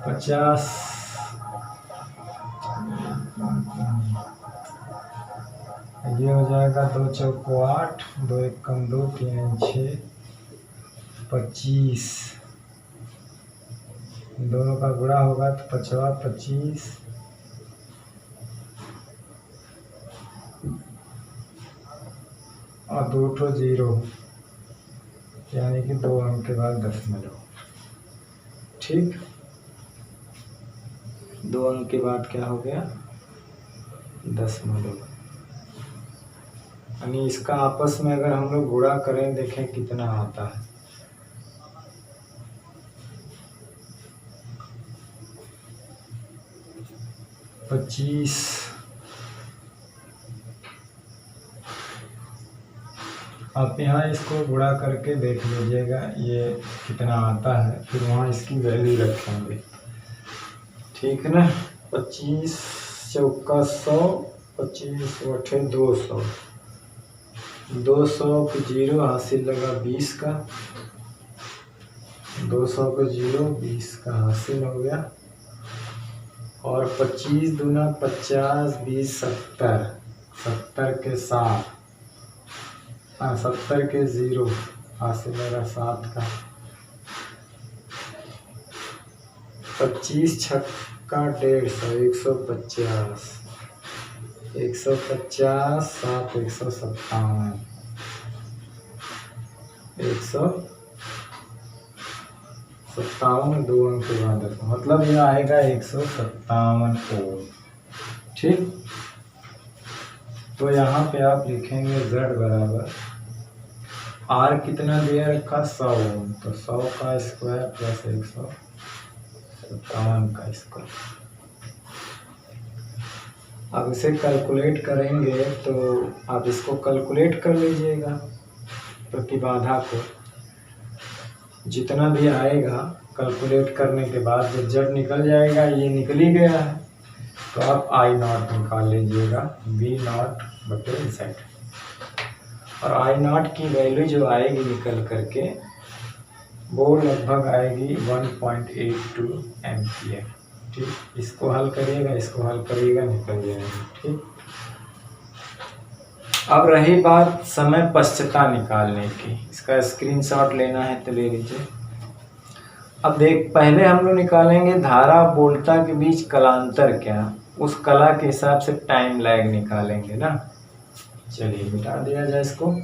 50 ये हो जाएगा 2 चौको 8, 2 एक कम 2, 3 6, 25। दोनों का गुणा होगा तो 5 25 और 2 ठो 0, यानी कि 2 अंक के बाद दशमलव। ठीक, 2 अंक के बाद क्या हो गया दशमलव। यानी इसका आपस में अगर हम लोग गुणा करें, देखें कितना आता है। पच्चीस आप यहाँ इसको गुणा करके देख लीजिएगा ये कितना आता है, फिर वहाँ इसकी वैल्यू रखेंगे। ठीक है ना। 25 चौका 100, 25 बटे 200, 200 को 0 हासिल लगा 20 का, 200 को 0 20 का हासिल हो गया। और 25 दूना 50, 20 70, 70 के 7, 70 के 0 हासिल लगा 7 का। 25 छक्का 150, 150, 150 7 157, 157 2 अंक के बाद, मतलब ये आएगा 157 ओम। ठीक, तो यहाँ पे आप लिखेंगे Z बराबर R कितना दिया रखा 100 ओम, तो 100 का स्क्वायर प्लस 157 का स्क्वायर। अब इसे कैलकुलेट करेंगे तो आप इसको कैलकुलेट कर लीजिएगा। प्रतिबाधा को जितना भी आएगा कैलकुलेट करने के बाद जब Z निकल जाएगा, ये निकल ही गया है, तो आप I0 निकाल लीजिएगा V0/Z। और I0 की वैल्यू जो आएगी निकल करके वो लगभग आएगी 1.82 एम्पियर। ठीक, इसको हल करिएगा, इसको हल करिएगा, निकल जाएगा। ठीक, अब रही बात समय पश्चता निकालने की। इसका स्क्रीनशॉट लेना है तो ले लीजिए। अब देख, पहले हम लोग निकालेंगे धारा वोल्टता के बीच कलांतर क्या, उस कला के हिसाब से टाइम लैग निकालेंगे ना। चलिए मिटा दिया जाए इसको।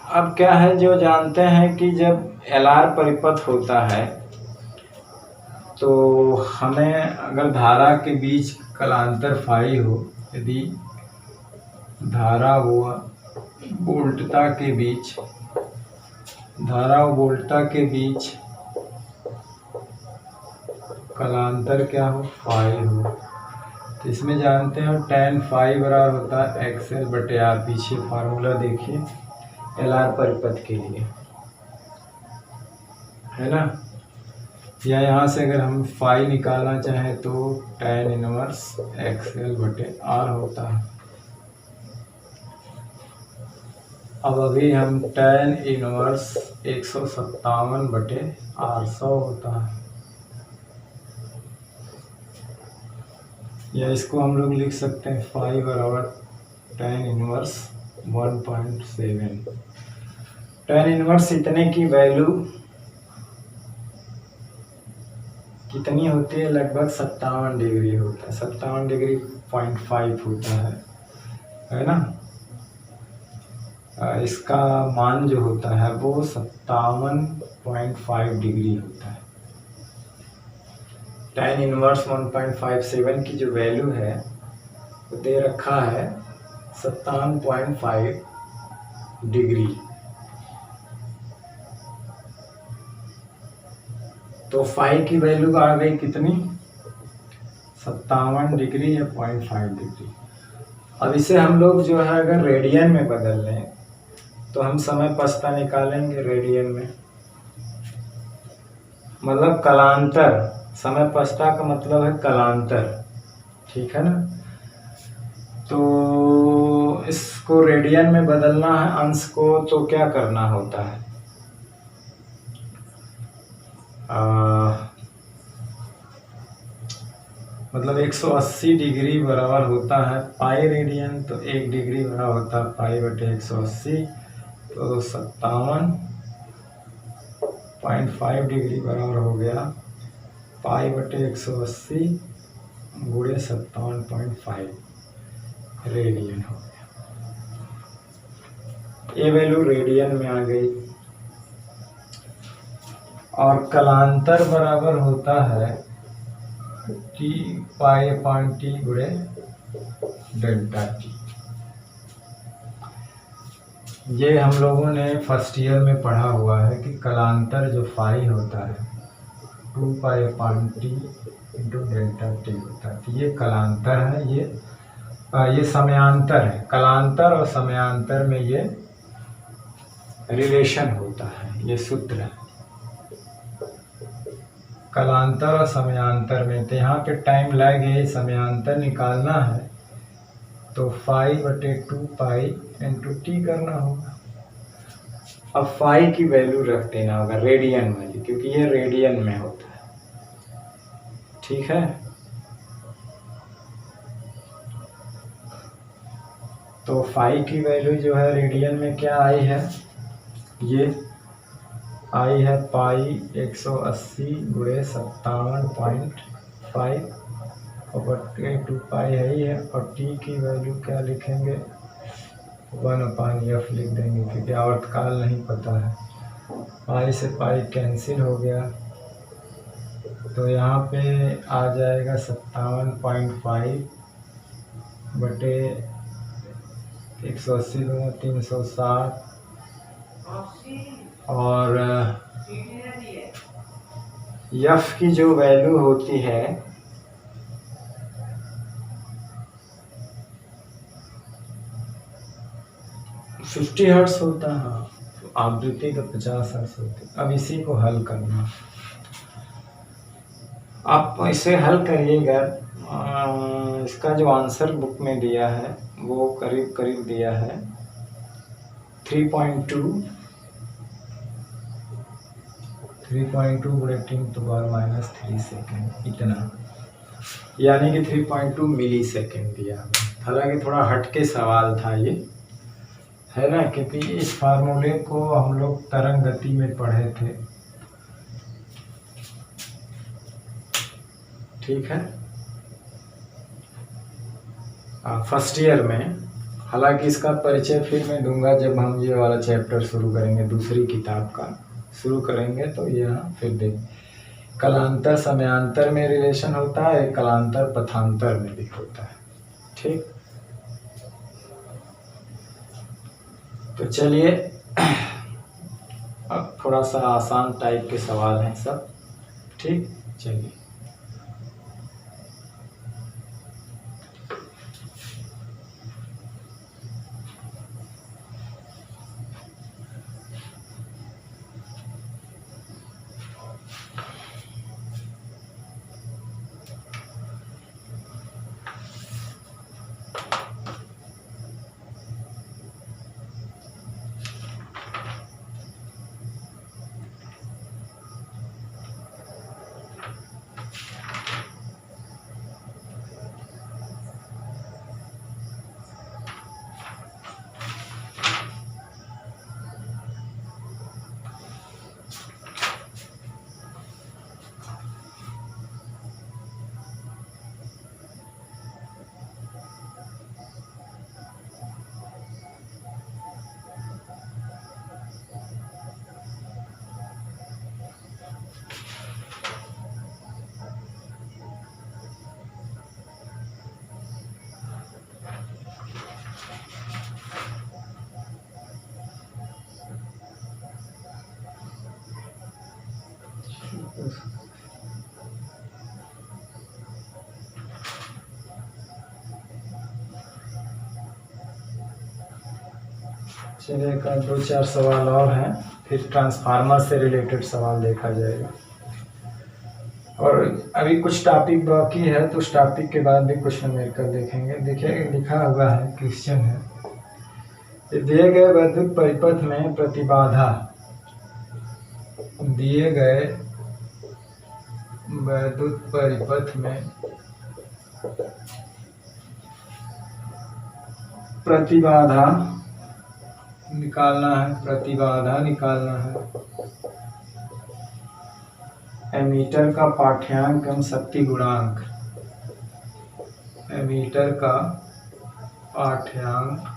अब क्या है, जो जानते हैं कि जब LR परिपथ होता है तो हमें अगर धारा के बीच कलांतर फाई हो, यदि धारा वोल्टता के बीच, धारा वोल्टता के बीच कलांतर क्या हो फाई हो, तो इसमें जानते हैं tan फाई बराबर होता है XL/R। पीछे फार्मूला देखिए LR परिपथ के लिए, है ना। या यहाँ से अगर हम फाई निकालना चाहें तो tan इनवर्स XL/R होता है। अब अभी हम tan इनवर्स 157/R100 होता है। या इसको हम लोग लिख सकते हैं फाई बराबर tan इनवर्स 1.7। tan इनवर्स इतने की वैल्यू कितनी होती है? लगभग 57 डिग्री होता है। 57 डिग्री 0.5 होता है ना। इसका मान जो होता है वो 57.5 डिग्री होता है। tan इनवर्स 1.57 की जो वैल्यू है वो दे रखा है 57.5 डिग्री। तो फाई की वैल्यू आ गई कितनी? 57 डिग्री या 0.5 डिग्री। अब इसे हम लोग जो है अगर रेडियन में बदल लें तो हम समय पछता निकालेंगे रेडियन में, मतलब कलांतर। समय पछता का मतलब है कलांतर, ठीक है ना। तो इसको रेडियन में बदलना है अंश को, तो क्या करना होता है? मतलब 180 डिग्री बराबर होता है पाई रेडियन, तो 1 डिग्री बराबर होता है पाई बटे 180, तो 57.5 डिग्री बराबर हो गया पाई बटे 180 गुणे 57.5 रेडियन हो गया। ये वैल्यू रेडियन में आ गई। और कलांतर बराबर होता है टी पाई अपान टी गुणे डेल्टा टी। ये हम लोगों ने फर्स्ट ईयर में पढ़ा हुआ है कि कलांतर जो फाई होता है 2 पाई अपान टी इंटू डेल्टा टी होता है। तो ये कलांतर है, ये समयांतर है। कलांतर और समयांतर में ये रिलेशन होता है, ये सूत्र है कलांतर और समयांतर में। तो यहाँ पे टाइम लैग है, समयांतर निकालना है तो फाई बटे 2 पाई इंटू टी करना होगा। अब फाई की वैल्यू रख देना होगा रेडियन वाली, क्योंकि ये रेडियन में होता है, ठीक है। तो फाई की वैल्यू जो है रेडियन में क्या आई है? ये आई है पाई 180 गुणे 57.5 और बटे 2 पाई है ही है। और टी की वैल्यू क्या लिखेंगे? 1/f लिख देंगे, क्योंकि आवर्तकाल नहीं पता है। पाई से पाई कैंसिल हो गया, तो यहाँ पे आ जाएगा 57.5 बटे 180 दूंगा 360, और यफ की जो वैल्यू होती है 50 हर्ट्ज होता है। हाँ, आवृत्ति का 50 हर्ट्ज होती है। अब इसी को हल करना, आप इसे हल करिएगा। इसका जो आंसर बुक में दिया है वो करीब करीब दिया है 3.2 गुणे 10⁻³ सेकेंड, इतना, यानी कि 3.2 मिली सेकेंड दिया। हालांकि थोड़ा हटके सवाल था ये, है ना, क्योंकि इस फार्मूले को हम लोग तरंग गति में पढ़े थे, ठीक है, फर्स्ट ईयर में। हालांकि इसका परिचय फिर मैं दूंगा जब हम ये वाला चैप्टर शुरू करेंगे, दूसरी किताब का शुरू करेंगे, तो यहाँ फिर देख कलांतर समयांतर में रिलेशन होता है, कलांतर पथांतर में भी होता है, ठीक। तो चलिए, अब थोड़ा सा आसान टाइप के सवाल हैं सब, ठीक। चलिए, चलिए का 2-4 सवाल और हैं, फिर ट्रांसफार्मर से रिलेटेड सवाल देखा जाएगा। और अभी कुछ टॉपिक बाकी है, तो उस टॉपिक के बाद भी कुछ न्यूमेरिकल देखेंगे। देखिए लिखा हुआ है, क्वेश्चन है, दिए गए वैद्युत परिपथ में प्रतिबाधा, दिए गए वैद्युत परिपथ में प्रतिबाधा निकालना है, प्रतिबाधा निकालना है, एमीटर का पाठ्यांक एवं शक्ति गुणांक, एमीटर का पाठ्यांक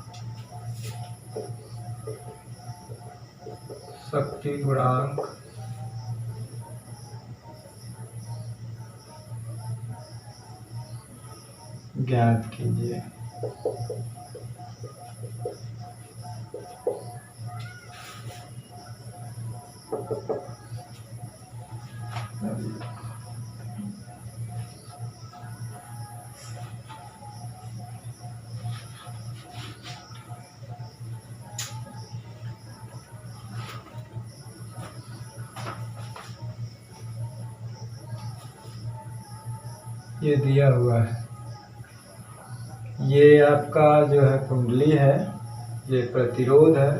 शक्ति गुणांक ज्ञात कीजिए। ये दिया हुआ है, ये आपका जो है कुंडली है, ये प्रतिरोध है,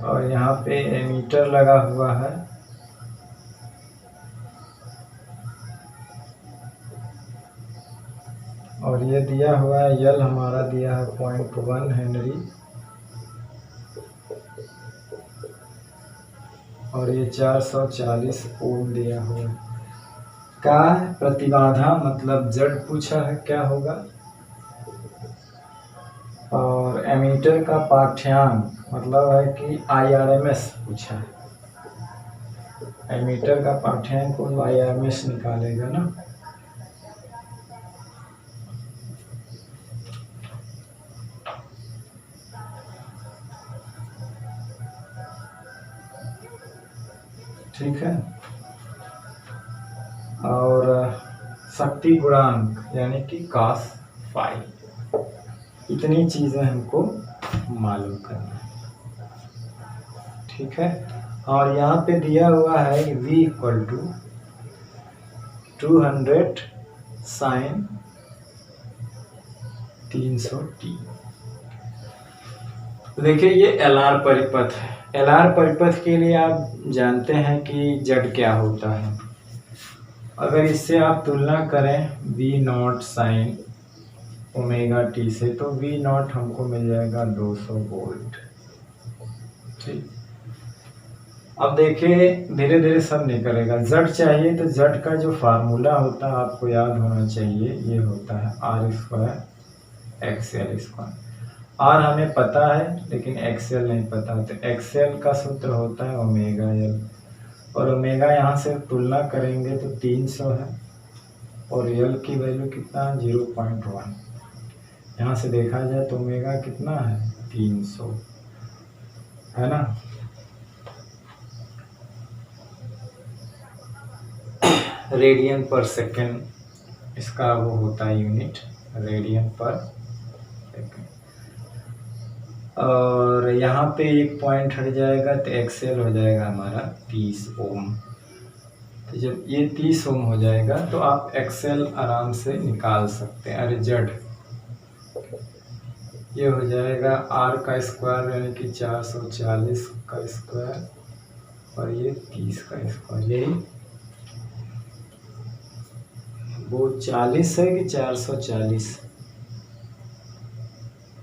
और यहाँ पे एमीटर लगा हुआ है, और ये दिया हुआ है यल हमारा दिया है 0.1 हेनरी, और ये 440 ओम दिया हुआ है। क्या है प्रतिबाधा, मतलब जड़ पूछा है क्या होगा, और एमीटर का पाठ्यांक मतलब है कि IRMS पूछा है, एमीटर का पाठ्यांक को IRMS निकालेगा ना। ठीक है, और शक्ति गुणांक यानी कि cos फाई, इतनी चीजें हमको मालूम करना है। ठीक है, और यहाँ पे दिया हुआ है V = 200 sin 300t। तो देखिए ये LR परिपथ है, LR परिपथ के लिए आप जानते हैं कि जड़ क्या होता है। अगर इससे आप तुलना करें V0 sin ω-t से, तो V0 हमको मिल जाएगा 200 वोल्ट। ठीक, अब देखिए धीरे धीरे सब निकलेगा। जड़ चाहिए तो जड़ का जो फार्मूला होता है आपको याद होना चाहिए, ये होता है R² XL²। R हमें पता है लेकिन XL नहीं पता, तो XL का सूत्र होता है ω-L, और ओमेगा यहाँ से तुलना करेंगे तो 300 है, और L की वैल्यू कितना है 0.1। यहाँ से देखा जाए तो ओमेगा कितना है 300 है ना। रेडियन पर सेकेंड इसका वो होता है यूनिट, रेडियन पर सेकेंड। और यहाँ पे एक पॉइंट हट जाएगा तो XL हो जाएगा हमारा 30 ओम। तो जब ये 30 ओम हो जाएगा तो आप XL आराम से निकाल सकते हैं। अरे जड़ ये हो जाएगा R का स्क्वायर यानी कि 440 का स्क्वायर, और ये 30 का स्क्वायर, यही वो 40 है कि 440,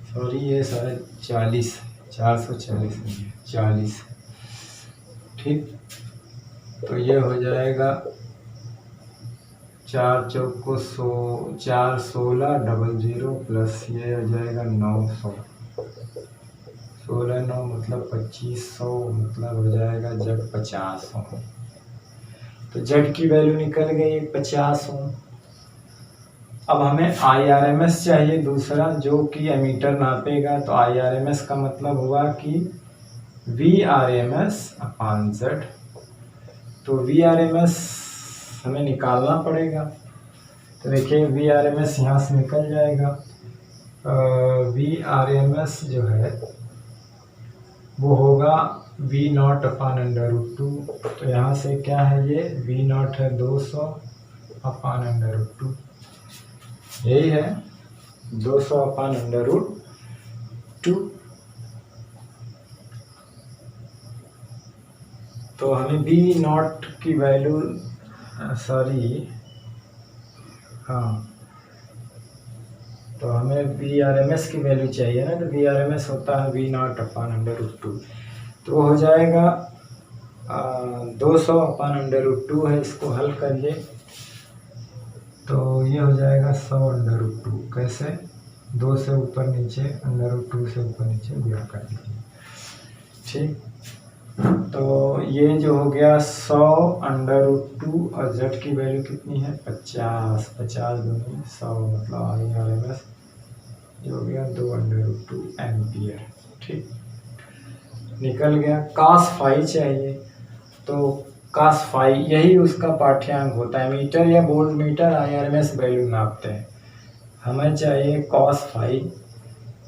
सॉरी ये सारा 40, 440 नहीं है 40। ठीक, तो ये हो जाएगा 4 चौक को 4 16 00 प्लस ये हो जाएगा 900, 16 9 मतलब 2500, मतलब हो जाएगा जड़ 50 ओम। तो जड़ की वैल्यू निकल गई 50 ओम। अब हमें IRMS चाहिए दूसरा, जो कि एमीटर नापेगा। तो IRMS का मतलब हुआ कि VRMS/Z। तो VRMS हमें निकालना पड़ेगा। तो देखिए VRMS यहाँ से निकल जाएगा, VRMS जो है वो होगा V0/√2। तो यहाँ से क्या है, ये V0 है 200/√2, यही है 200/√2। तो हमें V0 की वैल्यू, सॉरी, हाँ, तो हमें VRMS की वैल्यू चाहिए ना, तो VRMS होता है V0/√2। तो हो जाएगा 200/√2 है, इसको हल करिए तो ये हो जाएगा 100/√2। कैसे, 2 से ऊपर नीचे, √2 से ऊपर नीचे गुणा कर दीजिए। ठीक, तो ये जो हो गया 100/√2 और z की वैल्यू कितनी है 50, 50 दूनी 100, मतलब RMS ये हो गया 2/√2 एम्पियर। ठीक, निकल गया। cos फाई चाहिए, तो cos फाई यही उसका पाठ्यांक होता है, मीटर या वोल्ट मीटर IRMS वैल्यू नापते हैं। हमें चाहिए cos फाई,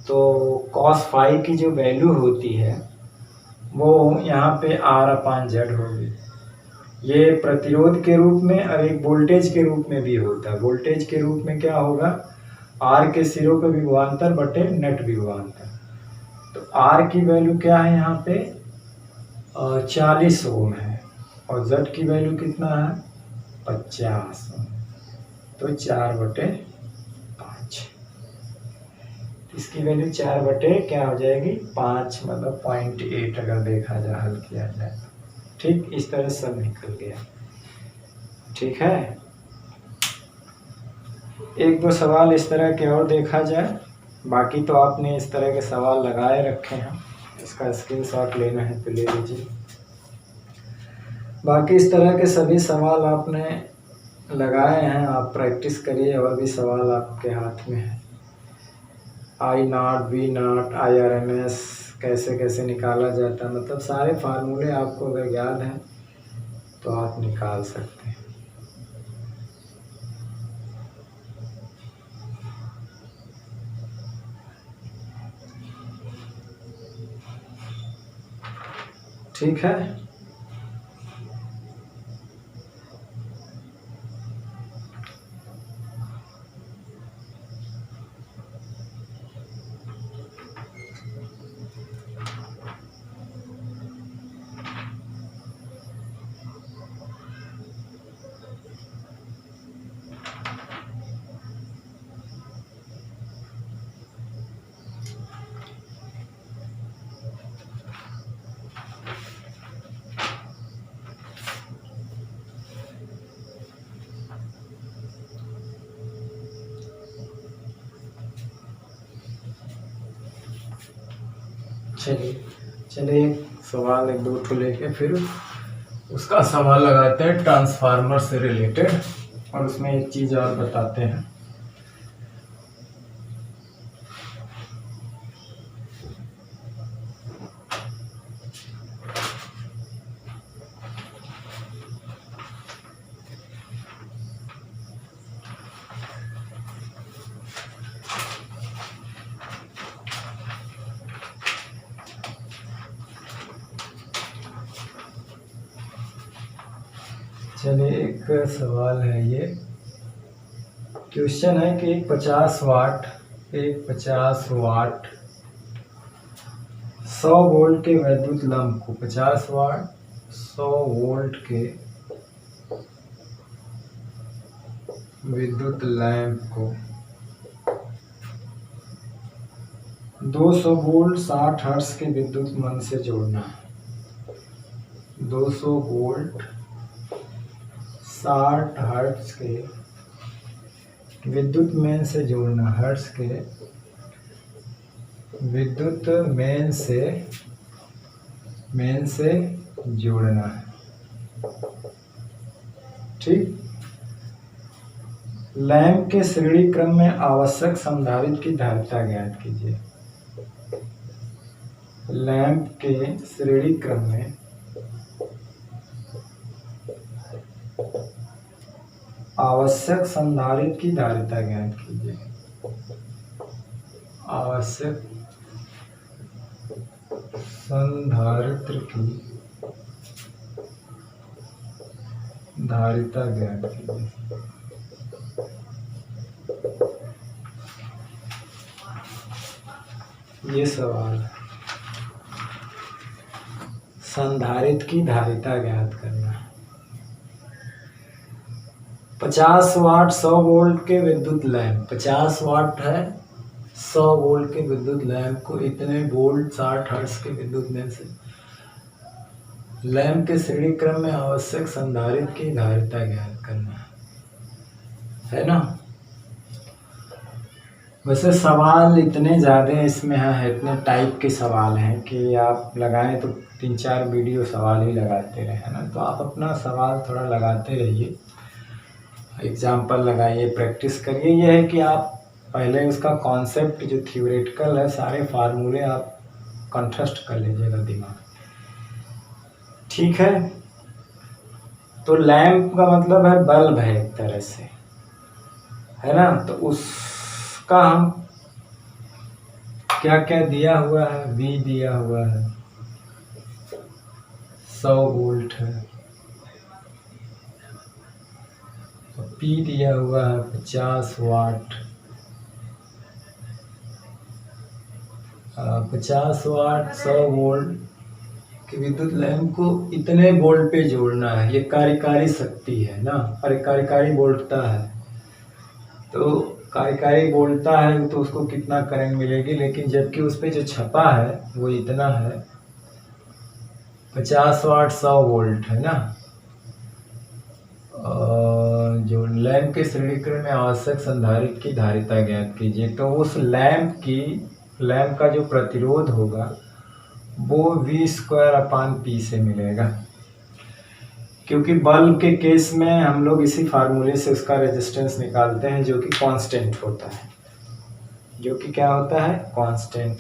तो cos फाई की जो वैल्यू होती है वो यहाँ पे R/Z होगी। ये प्रतिरोध के रूप में और एक वोल्टेज के रूप में भी होता है। वोल्टेज के रूप में क्या होगा, R के सिरों पे विभवांतर बटे नेट विभवांतर। तो R की वैल्यू क्या है यहाँ पे 40 ओम है, और Z की वैल्यू कितना है 50 ओम। तो 4/5, इसकी वैल्यू 4 क्या हो जाएगी 5, मतलब 0.8 अगर देखा जाए, हल किया जाए। ठीक, इस तरह सब निकल गया। ठीक है, एक दो सवाल इस तरह के और देखा जाए, बाकी तो आपने इस तरह के सवाल लगाए रखे हैं, इसका स्क्रीनशॉट लेना है तो ले लीजिए। बाकी इस तरह के सभी सवाल आपने लगाए हैं, आप प्रैक्टिस करिए, और भी सवाल आपके हाथ में है। I0, V0, IRMS कैसे कैसे निकाला जाता है, मतलब सारे फार्मूले आपको अगर याद हैं तो आप निकाल सकते हैं। ठीक है, चलिए एक सवाल, एक दो ठो लेके फिर उसका सवाल लगाते हैं ट्रांसफार्मर से रिलेटेड, और उसमें एक चीज़ और बताते हैं। चलिए एक सवाल है, ये क्वेश्चन है कि एक 50 वाट 100 वोल्ट के वैद्युत लंब को, 50 वाट 100 वोल्ट के विद्युत लैंप को 200 वोल्ट 60 हर्ट्ज के विद्युत मन से जोड़ना है। 200 वोल्ट 60 हर्ट्ज के विद्युत मेन से जोड़ना, हर्ट्ज के विद्युत मेन से जोड़ना है। ठीक, लैंप के श्रेणी क्रम में आवश्यक संधारित्र की धारिता ज्ञात कीजिए। लैंप के श्रेणी क्रम में आवश्यक संधारित्र की धारिता ज्ञात कीजिए। आवश्यक संधारित्र की धारिता ज्ञात कीजिए। ये सवाल है, संधारित्र की धारिता ज्ञात करना। 50 वाट 100 वोल्ट के विद्युत लैंप, 50 वाट है 100 वोल्ट के विद्युत लैंप को इतने वोल्ट 60 हर्ट्ज के विद्युत में से लैंप के श्रेणी क्रम में आवश्यक संधारित्र की धारिता ज्ञात करना है ना। वैसे सवाल इतने ज़्यादा इसमें हैं, इतने टाइप के सवाल हैं कि आप लगाएं तो 3-4 वीडियो सवाल ही लगाते रहे ना। तो आप अपना सवाल थोड़ा लगाते रहिए, एग्जाम्पल लगाइए, प्रैक्टिस करिए। यह है कि आप पहले उसका कॉन्सेप्ट जो थ्योरेटिकल है, सारे फार्मूले आप कंठस्थ कर लीजिएगा दिमाग, ठीक है। तो लैंप का मतलब है बल्ब है एक तरह से, है ना। तो उसका हम क्या क्या दिया हुआ है, V दिया हुआ है, 100 वोल्ट है, P दिया हुआ है 50 वाट, 50 वाट 100 वोल्ट कि विद्युत लैंप को इतने वोल्ट पे जोड़ना है। ये कार्यकारी शक्ति है ना, और कार्यकारी वोल्टता है। तो कार्यकारी वोल्टता है तो उसको कितना करंट मिलेगी, लेकिन जबकि उस पर जो छपा है वो इतना है, 50 वाट 100 वोल्ट है ना। जो लैंप के श्रेणी क्रम में आवश्यक संधारित्र की धारिता ज्ञात कीजिए। तो उस लैंप का जो प्रतिरोध होगा वो V²/P से मिलेगा, क्योंकि बल्ब के केस में हम लोग इसी फार्मूले से उसका रेजिस्टेंस निकालते हैं, जो कि कांस्टेंट होता है, जो कि क्या होता है, कांस्टेंट।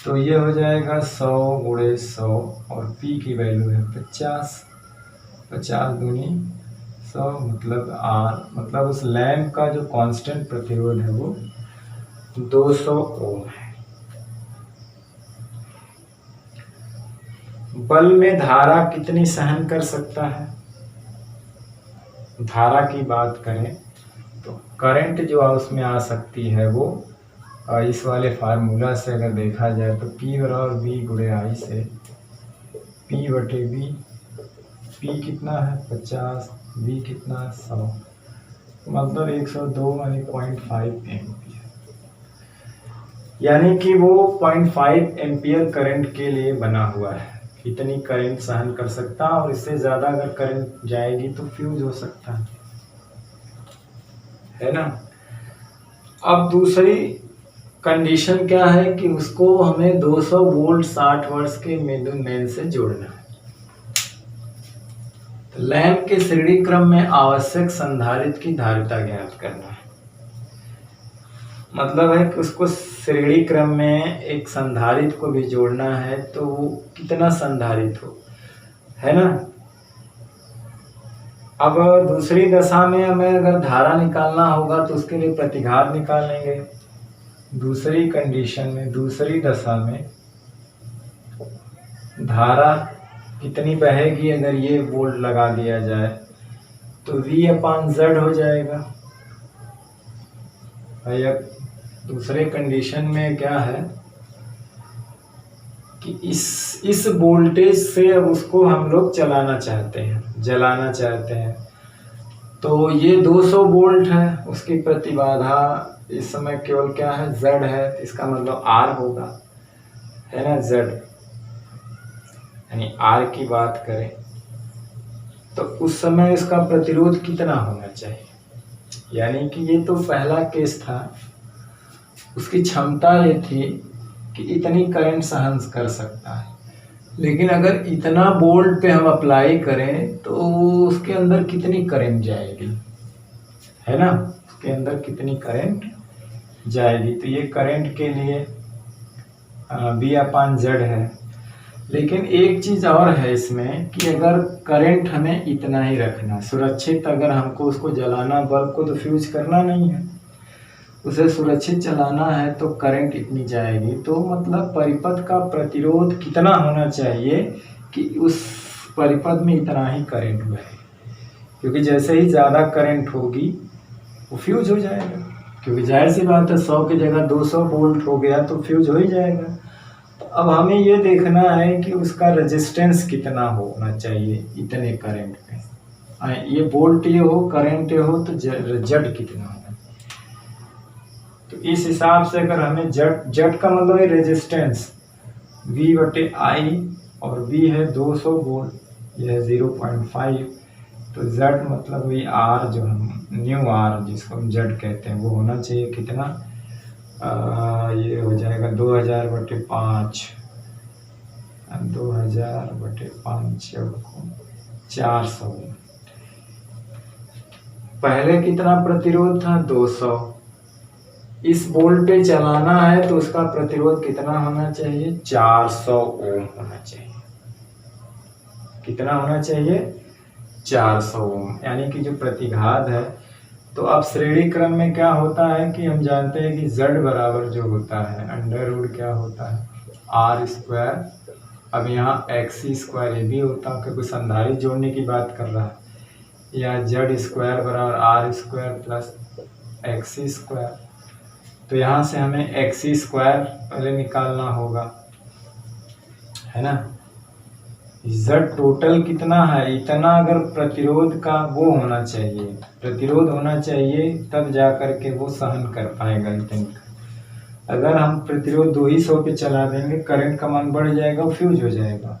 तो ये हो जाएगा 100 × 100 और P की वैल्यू है 50, 50 दूनी 100 मतलब R, मतलब उस लैंप का जो कांस्टेंट प्रतिरोध है वो 200 ओम है। बल्ब में धारा कितनी सहन कर सकता है, धारा की बात करें तो करंट जो उसमें आ सकती है वो इस वाले फार्मूला से अगर देखा जाए तो P बराबर V × I से P/V, P कितना है 50, V कितना 100, मतलब 102 यानी 0.5 एम्पियर, यानी कि वो 0.5 एम्पियर करंट के लिए बना हुआ है। इतनी करंट सहन कर सकता है, और इससे ज़्यादा अगर करंट जाएगी तो फ्यूज हो सकता है ना। अब दूसरी कंडीशन क्या है कि उसको हमें 200 वोल्ट 60 हर्ट्ज के मेन से जोड़ना है। तो लैंप के श्रेणी क्रम में आवश्यक संधारित्र की धारिता ज्ञात करना है। मतलब है कि उसको श्रेणी क्रम में एक संधारित्र को भी जोड़ना है, तो वो कितना संधारित्र हो, है ना। अब दूसरी दशा में हमें अगर धारा निकालना होगा तो उसके लिए प्रतिघात निकालेंगे। दूसरी कंडीशन में, दूसरी दशा में धारा कितनी बहेगी, अगर ये वोल्ट लगा दिया जाए तो V/Z हो जाएगा। भैया दूसरे कंडीशन में क्या है कि इस वोल्टेज से अब उसको हम लोग जलाना चाहते हैं। तो ये 200 वोल्ट है, उसकी प्रतिबाधा इस समय केवल क्या है, Z है, इसका मतलब R होगा, है ना, Z यानी R की बात करें तो उस समय इसका प्रतिरोध कितना होना चाहिए। यानी कि ये तो पहला केस था, उसकी क्षमता ये थी कि इतनी करंट सहन कर सकता है, लेकिन अगर इतना वोल्ट पे हम अप्लाई करें तो उसके अंदर कितनी करंट जाएगी, है ना, उसके अंदर कितनी करंट जाएगी। तो ये करंट के लिए V/Z है। लेकिन एक चीज़ और है इसमें कि अगर करंट हमें इतना ही रखना सुरक्षित, अगर हमको उसको जलाना, बल्ब को तो फ्यूज करना नहीं है, उसे सुरक्षित चलाना है तो करंट इतनी जाएगी। तो मतलब परिपथ का प्रतिरोध कितना होना चाहिए कि उस परिपथ में इतना ही करंट बहे, क्योंकि जैसे ही ज़्यादा करंट होगी वो फ्यूज हो जाएगा, क्योंकि जाहिर सी बात है 100 की जगह 200 वोल्ट हो गया तो फ्यूज हो ही जाएगा। तो अब हमें ये देखना है कि उसका रेजिस्टेंस कितना होना चाहिए इतने करंट में। ये वोल्ट ये हो, करंट ये हो, तो जड कितना होना। तो इस हिसाब से अगर हमें जड का मतलब है रेजिस्टेंस V/I, और V है 200 वोल्ट, यह है 0.5, तो Z मतलब वही R, जो हम न्यू R जिसको हम जड कहते हैं, वो होना चाहिए कितना, ये हो जाएगा 2000/5, 2000/5 400। पहले कितना प्रतिरोध था 200, इस वोल्ट पे चलाना है तो उसका प्रतिरोध कितना होना चाहिए 400 ओम होना चाहिए। कितना होना चाहिए 400 ओम, यानी कि जो प्रतिघात है। तो अब श्रेणी क्रम में क्या होता है कि हम जानते हैं कि Z बराबर जो होता है अंडर रूट क्या होता है R²। अब यहाँ XC² ये भी होता है, क्योंकि संधारित्र जोड़ने की बात कर रहा है, या Z² बराबर R² प्लस XC²। तो यहाँ से हमें XC² पहले निकालना होगा, है ना। Z टोटल कितना है इतना, अगर प्रतिरोध का वो होना चाहिए, प्रतिरोध होना चाहिए, तब जा कर के वो सहन कर पाएगा इतने का। अगर हम प्रतिरोध 200 पे चला देंगे, करंट का मान बढ़ जाएगा, फ्यूज हो जाएगा।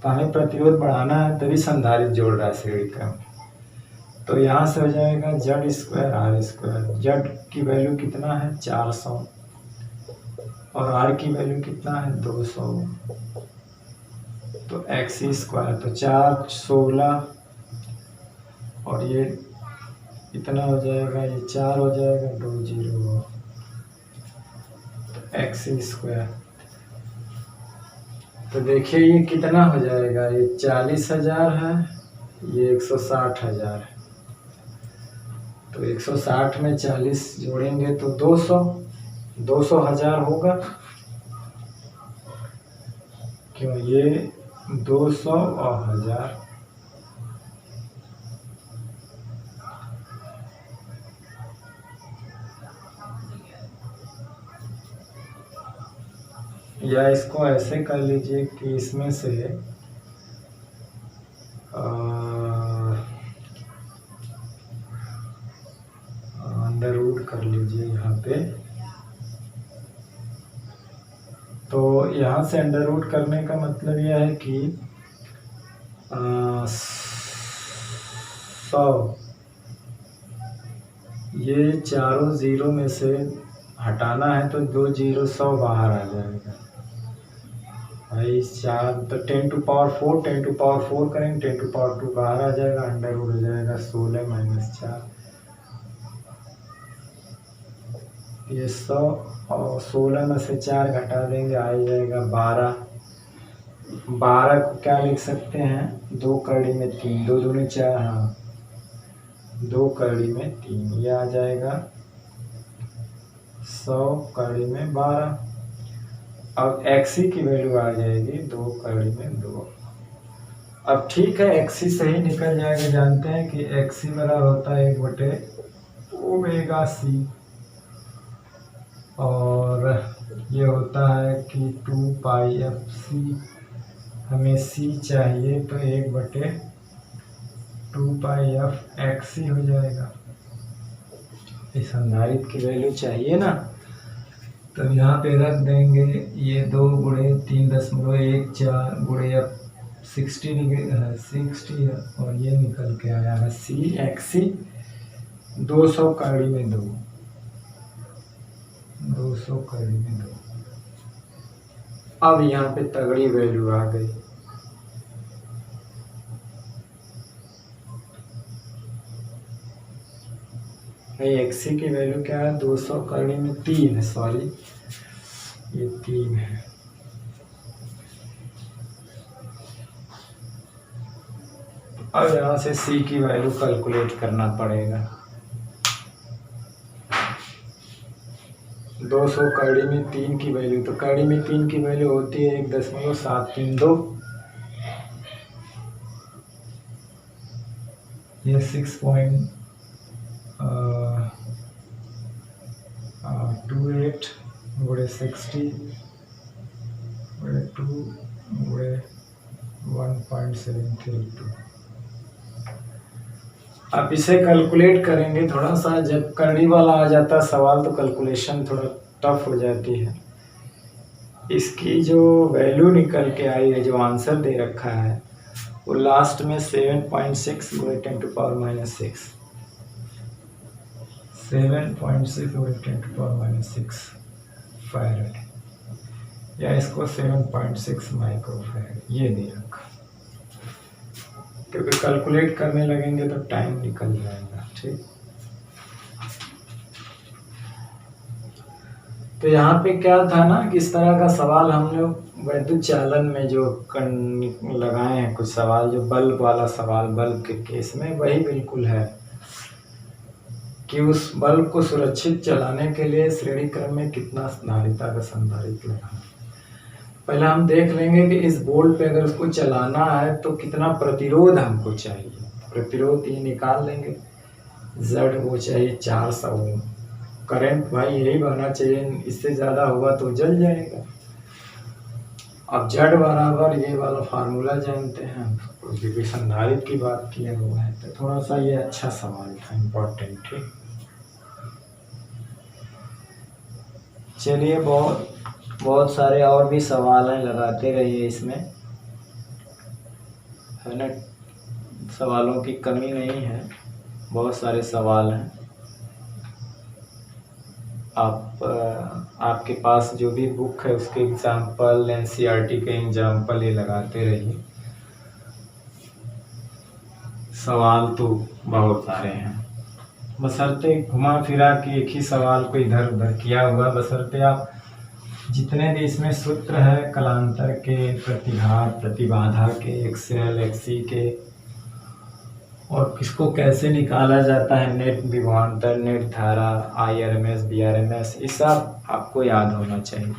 तो हमें प्रतिरोध बढ़ाना है, तभी संधारित्र जोड़ रहा है श्रेणी क्रम। तो यहाँ से हो जाएगा Z² R²। Z की वैल्यू कितना है 400, और R की वैल्यू कितना है 200, तो XC² तो 4 16, और ये इतना हो जाएगा, ये 4 हो जाएगा, 2 0, तो XC²। तो देखिए ये कितना हो जाएगा, ये 40,000 है, ये 160,000 है। तो 160 में 40 जोड़ेंगे तो 200,000 होगा, क्यों, ये 200 और 1000। या इसको ऐसे कर लीजिए कि इसमें से अंडर रूट कर लीजिए यहाँ पे। तो यहाँ से अंडर रूट करने का मतलब यह है कि 100, ये चारों जीरो में से हटाना है तो 2 0 100 बाहर आ जाएगा भाई। 4 तो 10⁴, 10⁴ करेंगे, 10⁴ बाहर आ जाएगा, अंडर रूट हो जाएगा 16 - 4। ये 100 और 16 में से 4 घटा देंगे, आ जाएगा 12। 12 को क्या लिख सकते हैं, 2 कड़ी में 3, 2 दूनी 4, हाँ 2 कड़ी में 3, ये आ जाएगा 100 कड़ी में 12। अब XC की वैल्यू आ जाएगी 2 कड़ी में 2। अब ठीक है, XC सही निकल जाएगा। जानते हैं कि XC बराबर होता है 1/ω/C, और ये होता है कि 2πfC। हमें C चाहिए तो 1/2πfXC हो जाएगा। इस संधारित्र की वैल्यू चाहिए ना, तो यहाँ पे रख देंगे, ये 2 × 3.14 × 60 है, और ये निकल के आया है CXC 200 कड़ी में 2, 200 कड़ी में 2। अब यहाँ पे तगड़ी वैल्यू आ गई। XC की वैल्यू क्या है 200 कड़ी में 3 है, सॉरी ये 3 है। अब यहाँ से C की वैल्यू कैलकुलेट करना पड़ेगा। 200 कड़ी में 3 की वैल्यू, तो कड़ी में 3 की वैल्यू होती है 1.732। ये 6.28 गुणे 60 गुणे 2 गुणे 1.732। आप इसे कैलकुलेट करेंगे थोड़ा सा, जब करनी वाला आ जाता है सवाल तो कैलकुलेशन थोड़ा टफ हो जाती है। इसकी जो वैल्यू निकल के आई है, जो आंसर दे रखा है, वो लास्ट में 7.6 गुणे 10⁻⁻6, 7.6 गुणे 10⁻⁶ फैरेड, या इसको 7.6 माइक्रोफैरेड ये दे रखा। क्योंकि कैलकुलेट करने लगेंगे तो टाइम निकल जाएगा। ठीक, तो यहाँ पे क्या था ना, किस तरह का सवाल हम लोग वैद्युत चालन में जो लगाए हैं, कुछ सवाल जो बल्ब वाला सवाल, बल्ब के केस में वही बिल्कुल है कि उस बल्ब को सुरक्षित चलाने के लिए श्रेणी क्रम में कितना धारिता का संधारित्र लगाना। पहले हम देख लेंगे कि इस बोर्ड पे अगर उसको चलाना है तो कितना प्रतिरोध हमको चाहिए। प्रतिरोध ये निकाल लेंगे, Z वो चाहिए 400 ओम। करंट भाई यही बहना चाहिए, इससे ज़्यादा होगा तो जल जाएगा। अब Z बराबर ये वाला फार्मूला जानते हैं, क्योंकि संधारित्र की बात किया हुआ है, तो थोड़ा सा ये अच्छा सवाल था, इम्पोर्टेंट। ठीक, चलिए बहुत सारे और भी सवाल हैं, लगाते रहिए इसमें, है ना। सवालों की कमी नहीं है, बहुत सारे सवाल हैं। आपके पास जो भी बुक है उसके एग्जाम्पल, एनसीईआरटी के एग्जाम्पल ये लगाते रहिए। सवाल तो बहुत सारे हैं, बशर्ते घुमा फिरा के एक ही सवाल को इधर उधर किया हुआ, बशर्ते आप जितने भी इसमें सूत्र है कलांतर के, प्रतिघात प्रतिबाधा के, एक्सएल एक्सी के, और किसको कैसे निकाला जाता है, नेट विभवांतर, नेट धारा, IRMS BRMS, ये सब आपको याद होना चाहिए,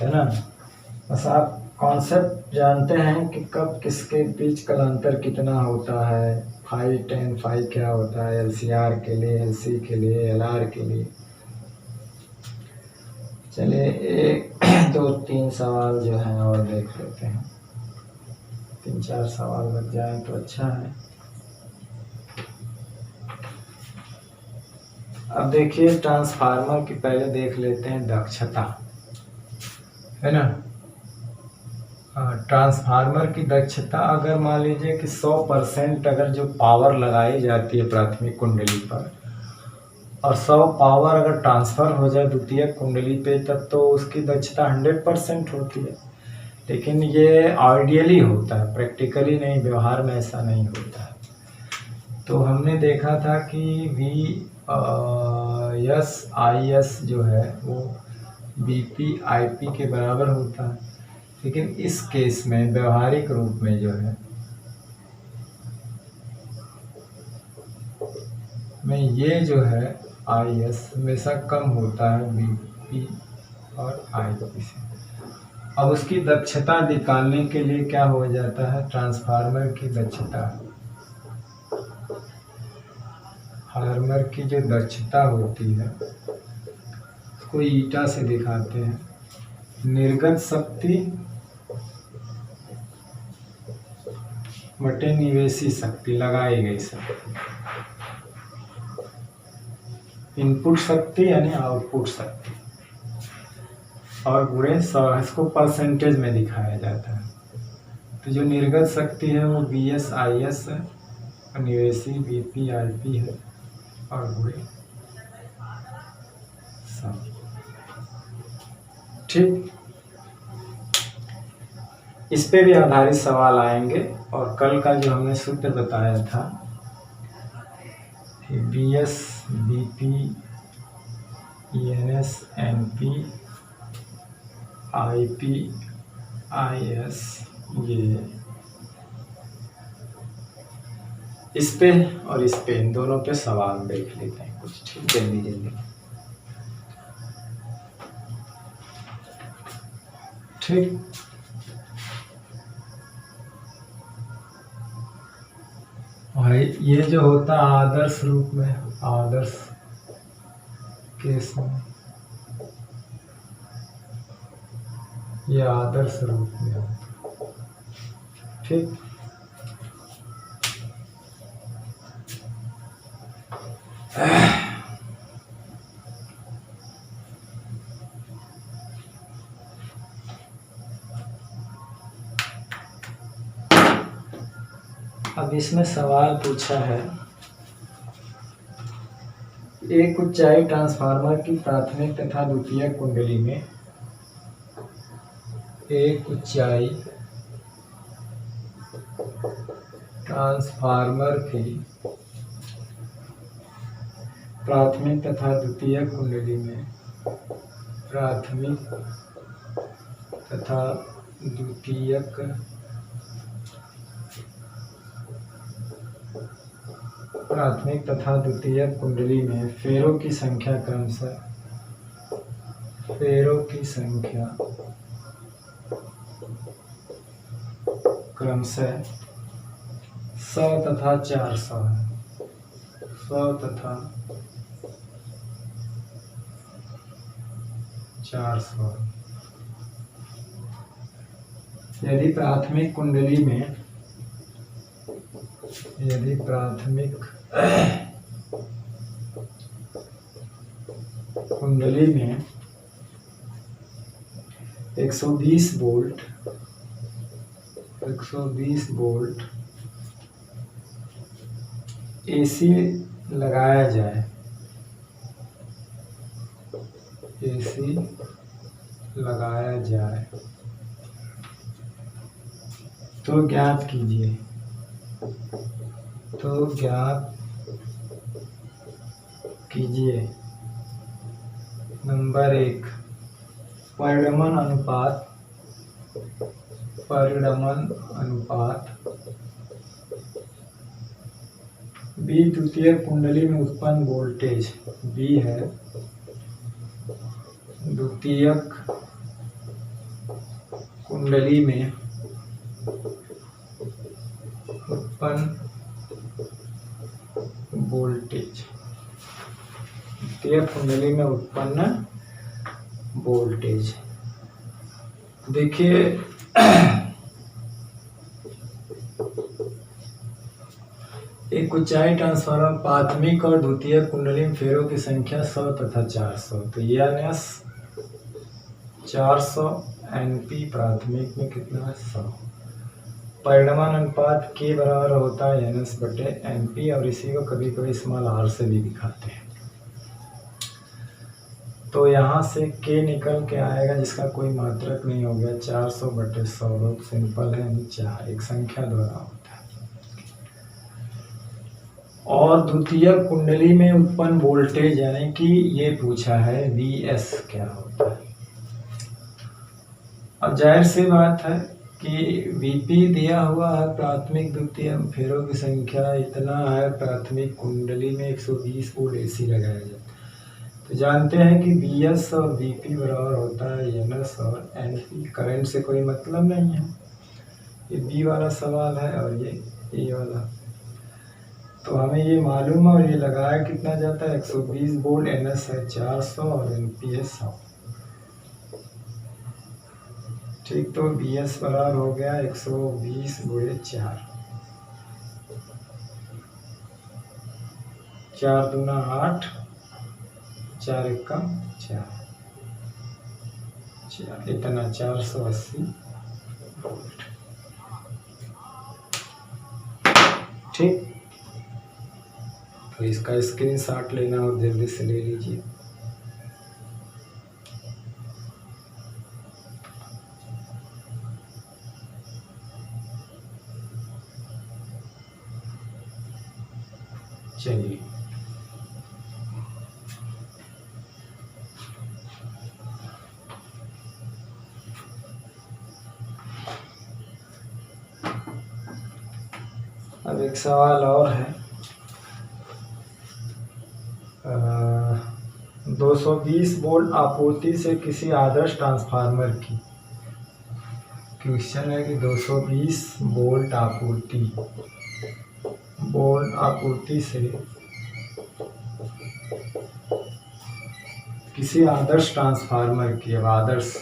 है ना। बस आप कॉन्सेप्ट जानते हैं कि कब किसके बीच कलांतर कितना होता है, फाई टेन फाई क्या होता है, LCR के लिए, LC के लिए, LR के लिए। चलिए 1 2 3 सवाल जो हैं और देख लेते हैं, 3-4 सवाल लग जाए तो अच्छा है। अब देखिए ट्रांसफार्मर की पहले देख लेते हैं दक्षता, है ना। ट्रांसफार्मर की दक्षता अगर मान लीजिए कि 100% अगर जो पावर लगाई जाती है प्राथमिक कुंडली पर, और 100 पावर अगर ट्रांसफ़र हो जाए द्वितीयक कुंडली पे, तब तो उसकी दक्षता 100% होती है। लेकिन ये आइडियली होता है, प्रैक्टिकली नहीं, व्यवहार में ऐसा नहीं होता है। तो हमने देखा था कि VS/IS जो है वो BP/IP के बराबर होता है, लेकिन इस केस में व्यवहारिक रूप में जो है में ये जो है IS हमेशा कम होता है BP और IP से। अब उसकी दक्षता निकालने के लिए क्या हो जाता है, ट्रांसफार्मर की दक्षता, फार्मर की जो दक्षता होती है उसको ईटा से दिखाते हैं। निर्गत शक्ति बटे निवेशी शक्ति, लगाई गई शक्ति, इनपुट शक्ति यानी आउटपुट शक्ति, और गुणे 100, इसको परसेंटेज में दिखाया जाता है। तो जो निर्गत शक्ति है वो VS/IS है, और निवेशी BP/IP है, और गुणे 100। ठीक, इस पे भी आधारित सवाल आएंगे। और कल का जो हमने सूत्र बताया था VS BP ENS NP IP IS, ये इस पे और इस पे, इन दोनों पे सवाल देख लेते हैं कुछ। ठीक, जल्दी जल्दी। ठीक, और ये जो होता है आदर्श रूप में, आदर्श केस में, ये आदर्श रूप में होता। ठीक, अब इसमें सवाल पूछा है, एक ऊंचाई ट्रांसफार्मर की प्राथमिक तथा द्वितीयक कुंडली में, एक ऊंचाई ट्रांसफार्मर की प्राथमिक तथा द्वितीयक कुंडली में, प्राथमिक तथा द्वितीयक प्राथमिक तथा द्वितीयक कुंडली में फेरों की संख्या क्रमशः, फेरों की संख्या क्रमशः 100 तथा 400 है, 100 तथा 400। यदि प्राथमिक कुंडली में, यदि प्राथमिक कुंडली में 120 वोल्ट, 120 वोल्ट एसी लगाया जाए, एसी लगाया जाए, तो ज्ञात कीजिए, तो ज्ञात कीजिए। नंबर 1, परिणमन अनुपात, परिणमन अनुपात बी द्वितीय कुंडली में उत्पन्न वोल्टेज, बी है द्वितीयक कुंडली में उत्पन्न वोल्टेज, द्वितीयक कुंडली में उत्पन्न वोल्टेज। देखिए एक ऊंचाई ट्रांसफार्मर प्राथमिक और द्वितीयक कुंडली में फेरों की संख्या 100 तथा 400, तो ये 400 एनपी, प्राथमिक में कितना है 100। परिणमन अनुपात के बराबर होता है एनएस बटे एनपी, और इसी को कभी कभी स्मॉल आर से भी दिखाते हैं। तो यहाँ से के निकल के आएगा जिसका कोई मात्रक नहीं हो गया, 400 बटे 100, बहुत सिंपल है, 4 एक संख्या द्वारा होता है। और द्वितीय कुंडली में उत्पन्न वोल्टेज यानी कि ये पूछा है Vs क्या होता है। अब जाहिर सी बात है कि Vp दिया हुआ है, प्राथमिक द्वितीय फेरों की संख्या इतना है, प्राथमिक कुंडली में 120 वोल्ट एसी लगाया जाता है। तो जानते हैं कि Vs और Vp बराबर होता है Ns और Np। करंट से कोई मतलब नहीं है, ये B वाला सवाल है और ये A वाला। तो हमें ये मालूम है और ये लगाया कितना जाता है 120 वोल्ट, Ns है 400 और Np है 100। ठीक, तो Vs बराबर हो गया 120 गुणे 4, 4 दूना 8, 4 एकम 4, इतना 480 वोल्ट। ठीक, तो इसका स्क्रीनशॉट लेना और जल्दी से ले लीजिए। चलिए, अब एक सवाल और है। 220 वोल्ट आपूर्ति से किसी आदर्श ट्रांसफार्मर की, क्वेश्चन है कि 220 वोल्ट आपूर्ति से किसी आदर्श ट्रांसफार्मर की, अब आदर्श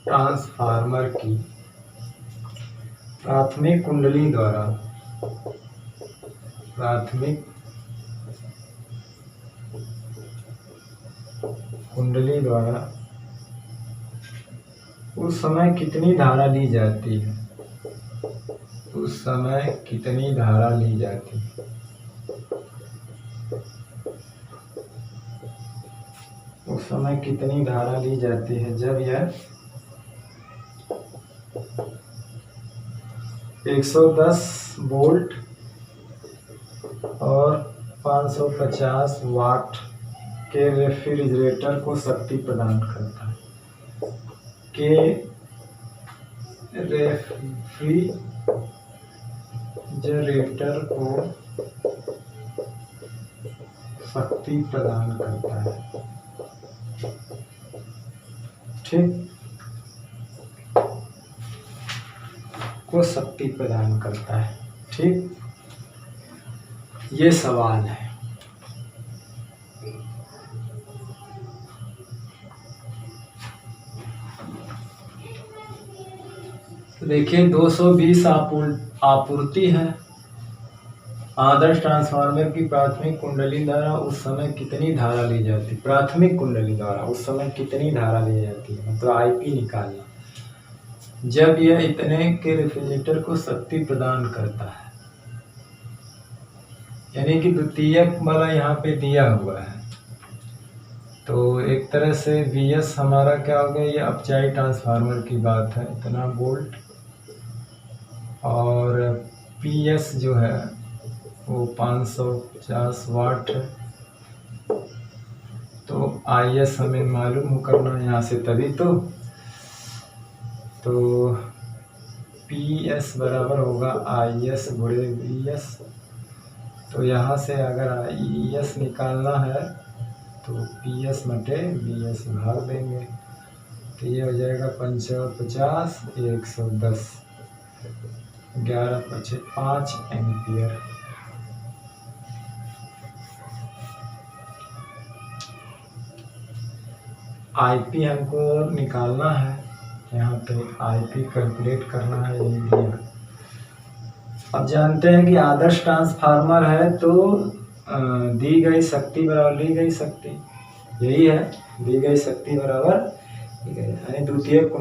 ट्रांसफार्मर की प्राथमिक कुंडली द्वारा उस समय कितनी धारा ली जाती है, उस समय कितनी धारा ली जाती है। उस समय कितनी धारा ली जाती है जब यह 110 वोल्ट और 550 वाट के रेफ्रिजरेटर को शक्ति प्रदान करता है, के रेफ्रिजरेटर को शक्ति प्रदान करता है। ठीक, को शक्ति प्रदान करता है। ठीक, ये सवाल है। देखिए 220 आपूर्ति है। आदर्श ट्रांसफार्मर की प्राथमिक कुंडली द्वारा उस समय कितनी धारा ली जाती है, प्राथमिक कुंडली द्वारा उस समय कितनी धारा ली जाती है, मतलब आईपी निकालना जब यह इतने के रेफ्रिजरेटर को शक्ति प्रदान करता है। यानी कि द्वितीयक वाला यहाँ पे दिया हुआ है, तो एक तरह से VS हमारा क्या हो गया, ये अपचाई ट्रांसफार्मर की बात है, इतना वोल्ट, और PS जो है वो 550 वाट है। तो IS हमें मालूम करना है यहाँ से, तभी तो PS बराबर होगा IS गुणे VS। तो यहाँ से अगर IS निकालना है तो PS बटे VS भाग देंगे, तो ये हो जाएगा 550 110, 11/5 एम्पियर। IP हमको निकालना है, यहाँ पे IP कैलकुलेट करना है, यही दिया। अब जानते हैं कि आदर्श ट्रांसफार्मर है तो दी गई शक्ति बराबर ली गई शक्ति, यही है, दी गई शक्ति बराबर यानी द्वितीयक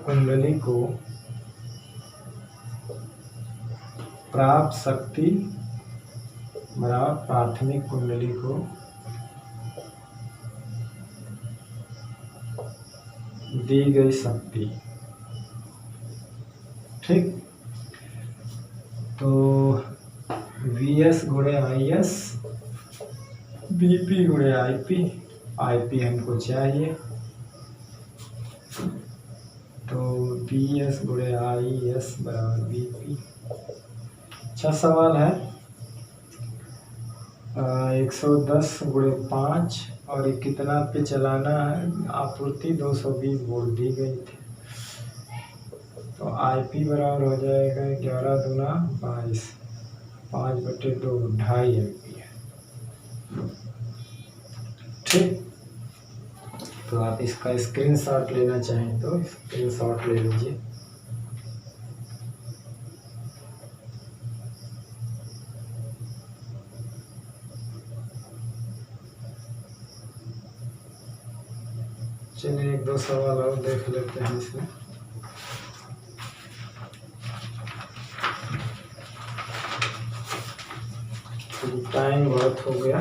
कुंडली को प्राप्त शक्ति बराबर प्राथमिक कुंडली को दी गई शक्ति। ठीक, तो VS गुणे IS, BP गुणे IP हमको चाहिए, तो VS गुणे IS बराबर BP। अच्छा सवाल है। 110 गुणे 5 और ये कितना पे चलाना है, आपूर्ति 220 वोल्ट दी गई थी, तो IP बराबर हो जाएगा 11 दूना 22, 5/2 2.5 एम्पियर। ठीक, तो आप इसका स्क्रीनशॉट लेना चाहें तो स्क्रीनशॉट ले लीजिए। चलिए 1-2 सवाल और देख लेते हैं इसमें। टाइम बहुत हो गया।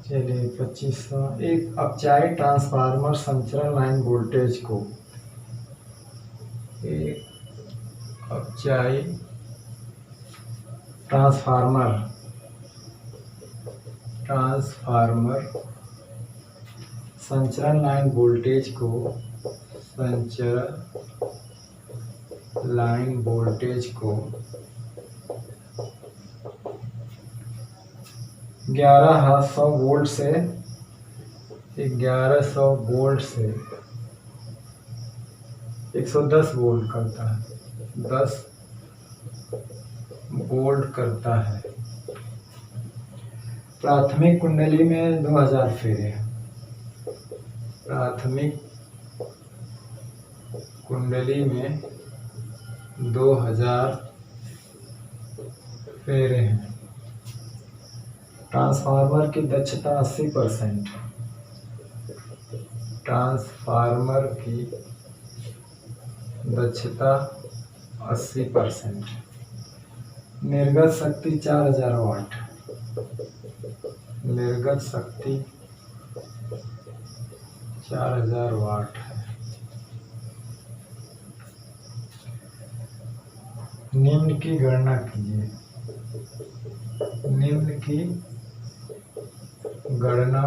चलिए 2500। एक अपचाई ट्रांसफार्मर संचरण लाइन वोल्टेज को, एक अपचाई ट्रांसफार्मर संचरण लाइन वोल्टेज को, संचरण लाइन वोल्टेज को 1100 वोल्ट से 1100 वोल्ट से 110 वोल्ट करता है, 10 वोल्ट करता है। प्राथमिक कुंडली में 2000 फेरे, प्राथमिक कुंडली में 2000 फेरे हैं। ट्रांसफार्मर की दक्षता 80%, ट्रांसफार्मर की दक्षता 80%। निर्गत शक्ति 4000 वाट, निर्गत शक्ति 4000 वाट है। निम्न की गणना कीजिए, निम्न की गणना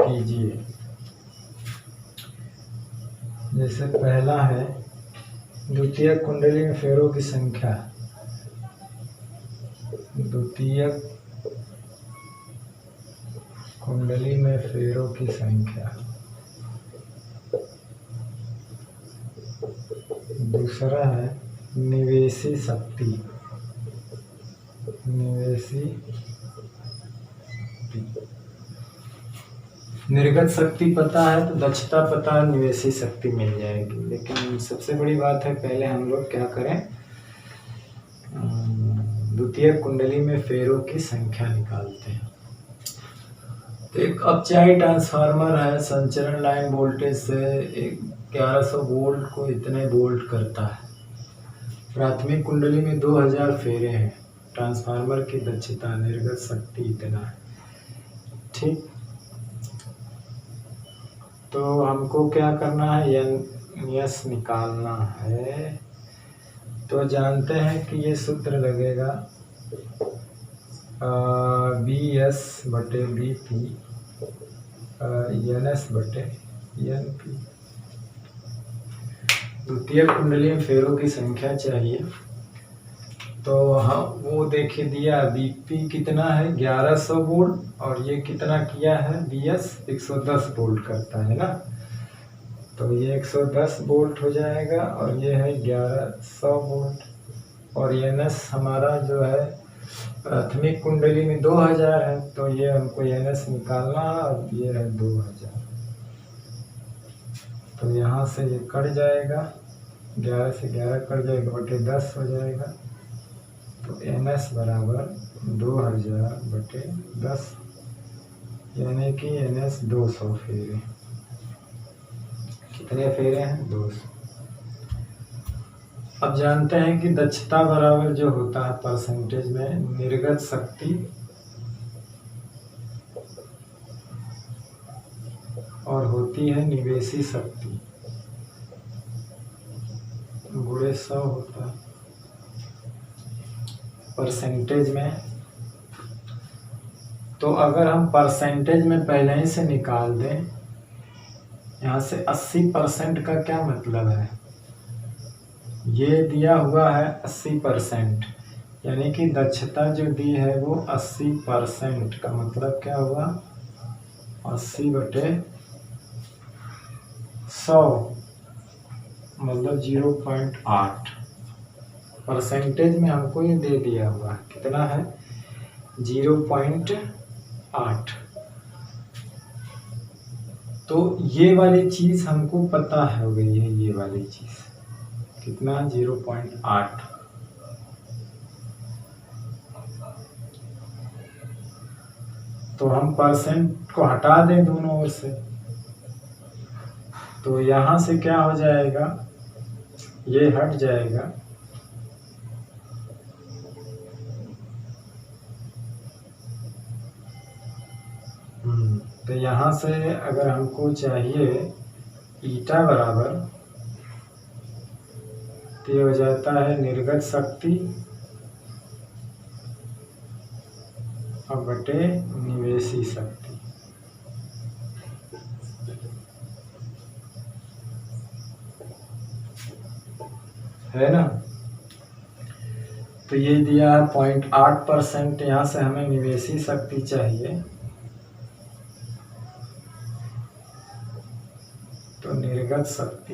कीजिए। जैसे पहला है द्वितीय कुंडली में फेरों की संख्या, द्वितीय कुंडली में फेरों की संख्या। दूसरा है निवेशी शक्ति, निवेशी निर्गत शक्ति पता है तो दक्षता पता है, निवेशी शक्ति मिल जाएगी। लेकिन सबसे बड़ी बात है पहले हम लोग क्या करें, द्वितीय कुंडली में फेरों की संख्या निकालते हैं। तो एक अपचाई ट्रांसफार्मर है, संचरण लाइन वोल्टेज से 1100 वोल्ट को इतने वोल्ट करता है। प्राथमिक कुंडली में 2000 फेरे हैं। ट्रांसफार्मर की दक्षता निर्गत शक्ति इतना है। ठीक, तो हमको क्या करना है, यस निकालना है। तो जानते हैं कि ये सूत्र लगेगा बी एस बटे बी पी एन एस बटे एन पी। द्वितीय कुंडली में फेरों की संख्या चाहिए, तो हाँ वो देखिए दिया बीपी कितना है 1100 वोल्ट और ये कितना किया है बीएस 110 वोल्ट करता है ना, तो ये 110 वोल्ट हो जाएगा और ये है 1100 वोल्ट। और एनएस हमारा जो है प्राथमिक कुंडली में 2000 है, तो ये हमको एनएस निकालना है और ये है 2000। तो यहाँ से ये कट जाएगा, 11 से 11 कट जाएगा बटे 10 हो जाएगा। तो एनएस बराबर 2000 बटे 10, यानी कि एनएस 200 फेरे। कितने फेरे हैं 200। अब जानते हैं कि दक्षता बराबर जो होता है परसेंटेज में निर्गत शक्ति और होती है निवेशी शक्ति गुणे 100 होता है परसेंटेज में। तो अगर हम परसेंटेज में पहले ही से निकाल दें, यहाँ से 80% का क्या मतलब है, ये दिया हुआ है 80%, यानी कि दक्षता जो दी है वो 80% का मतलब क्या हुआ 80 बटे 100 मतलब 0.8 परसेंटेज में हमको ये दे दिया हुआ है। कितना है 0.8। तो ये वाली चीज हमको पता हो गई है, ये वाली चीज कितना 0.8। तो हम परसेंट को हटा दें दोनों ओर से, तो यहां से क्या हो जाएगा, ये हट जाएगा, तो यहाँ से अगर हमको चाहिए ईटा बराबर, तो ये हो जाता है निर्गत शक्ति और बटे निवेशी शक्ति। है ना। तो ये दिया है 0.8%। यहाँ से हमें निवेशी शक्ति चाहिए, तो निर्गत शक्ति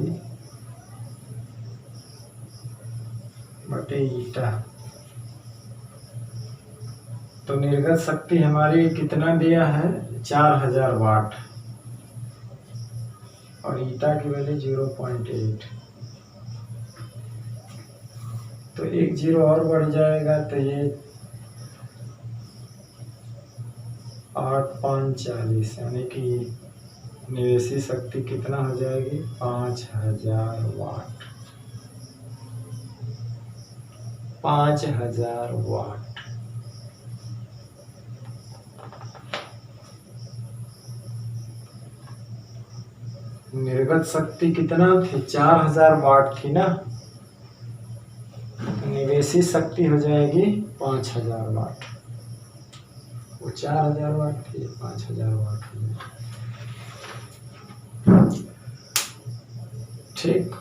बटे ईटा। तो निर्गत शक्ति हमारी कितना दिया है, 4000 वाट, और ईटा की वैल्यू 0.8। तो एक जीरो और बढ़ जाएगा, तो ये 8 5 40, यानी कि निवेशी शक्ति कितना हो जाएगी, 5000 वाट। 5000 वाट। निर्गत शक्ति कितना थी, 4000 वाट थी ना। निवेशी शक्ति हो जाएगी 5000 वाट। वो 4000 वाट थी, 5000 वाट थी। ठीक।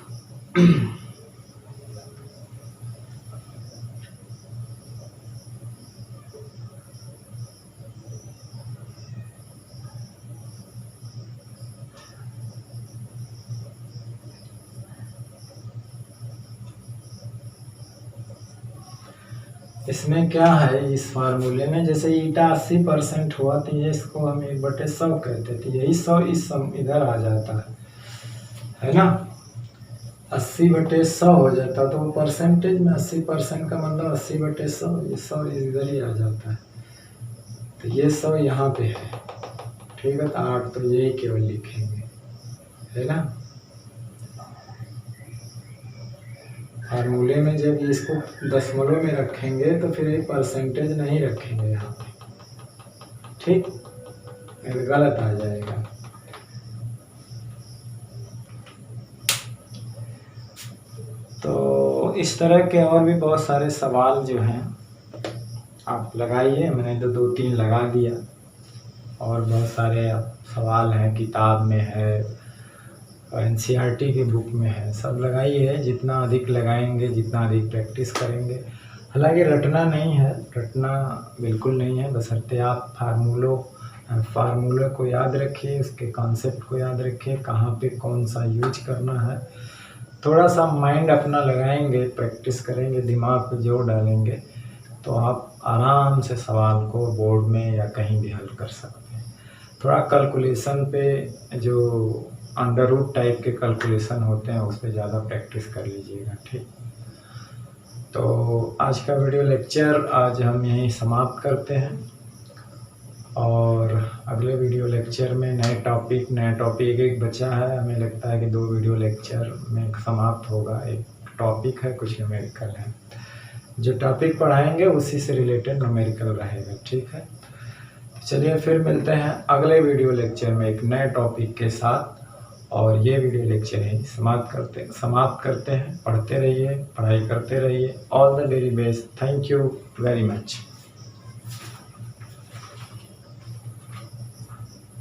इसमें क्या है, इस फार्मूले में जैसे ईटा 80% हुआ, तो ये इसको हम 1/100 कहते थे। यही 100 इस इधर आ जाता है ना। 80/100 हो जाता, तो वो परसेंटेज में 80% का मतलब 80/100, ये 100 इधर ही आ जाता है। तो ये 100 यहाँ पे है, ठीक है। तो 8 तो यही केवल लिखेंगे, है ना। फार्मूले में जब इसको दशमलव में रखेंगे तो फिर ये परसेंटेज नहीं रखेंगे यहाँ पे, ठीक, गलत आ जाएगा। तो इस तरह के और भी बहुत सारे सवाल जो हैं आप लगाइए। मैंने तो 2-3 लगा दिया, और बहुत सारे सवाल हैं, किताब में है, NCERT की बुक में है, सब लगाइए। जितना अधिक लगाएंगे, जितना अधिक प्रैक्टिस करेंगे, हालांकि रटना नहीं है, रटना बिल्कुल नहीं है, बशर्ते आप फार्मूले को याद रखिए, उसके कॉन्सेप्ट को याद रखिए, कहाँ पे कौन सा यूज करना है। थोड़ा सा माइंड अपना लगाएंगे, प्रैक्टिस करेंगे, दिमाग पे जोर डालेंगे, तो आप आराम से सवाल को बोर्ड में या कहीं भी हल कर सकते हैं। थोड़ा कैलकुलेशन पे, जो अंडर रूट टाइप के कैलकुलेशन होते हैं, उस पर ज़्यादा प्रैक्टिस कर लीजिएगा, ठीक। तो आज का वीडियो लेक्चर आज हम यहीं समाप्त करते हैं, और अगले वीडियो लेक्चर में नया टॉपिक एक बचा है। हमें लगता है कि 2 वीडियो लेक्चर में समाप्त होगा। एक टॉपिक है, कुछ न्यूमेरिकल है। जो टॉपिक पढ़ाएंगे उसी से रिलेटेड न्यूमेरिकल रहेगा, ठीक है। चलिए फिर मिलते हैं अगले वीडियो लेक्चर में एक नए टॉपिक के साथ, और ये वीडियो लेक्चर है समाप्त करते हैं। पढ़ते रहिए, पढ़ाई करते रहिए। All the very best. Thank you very much.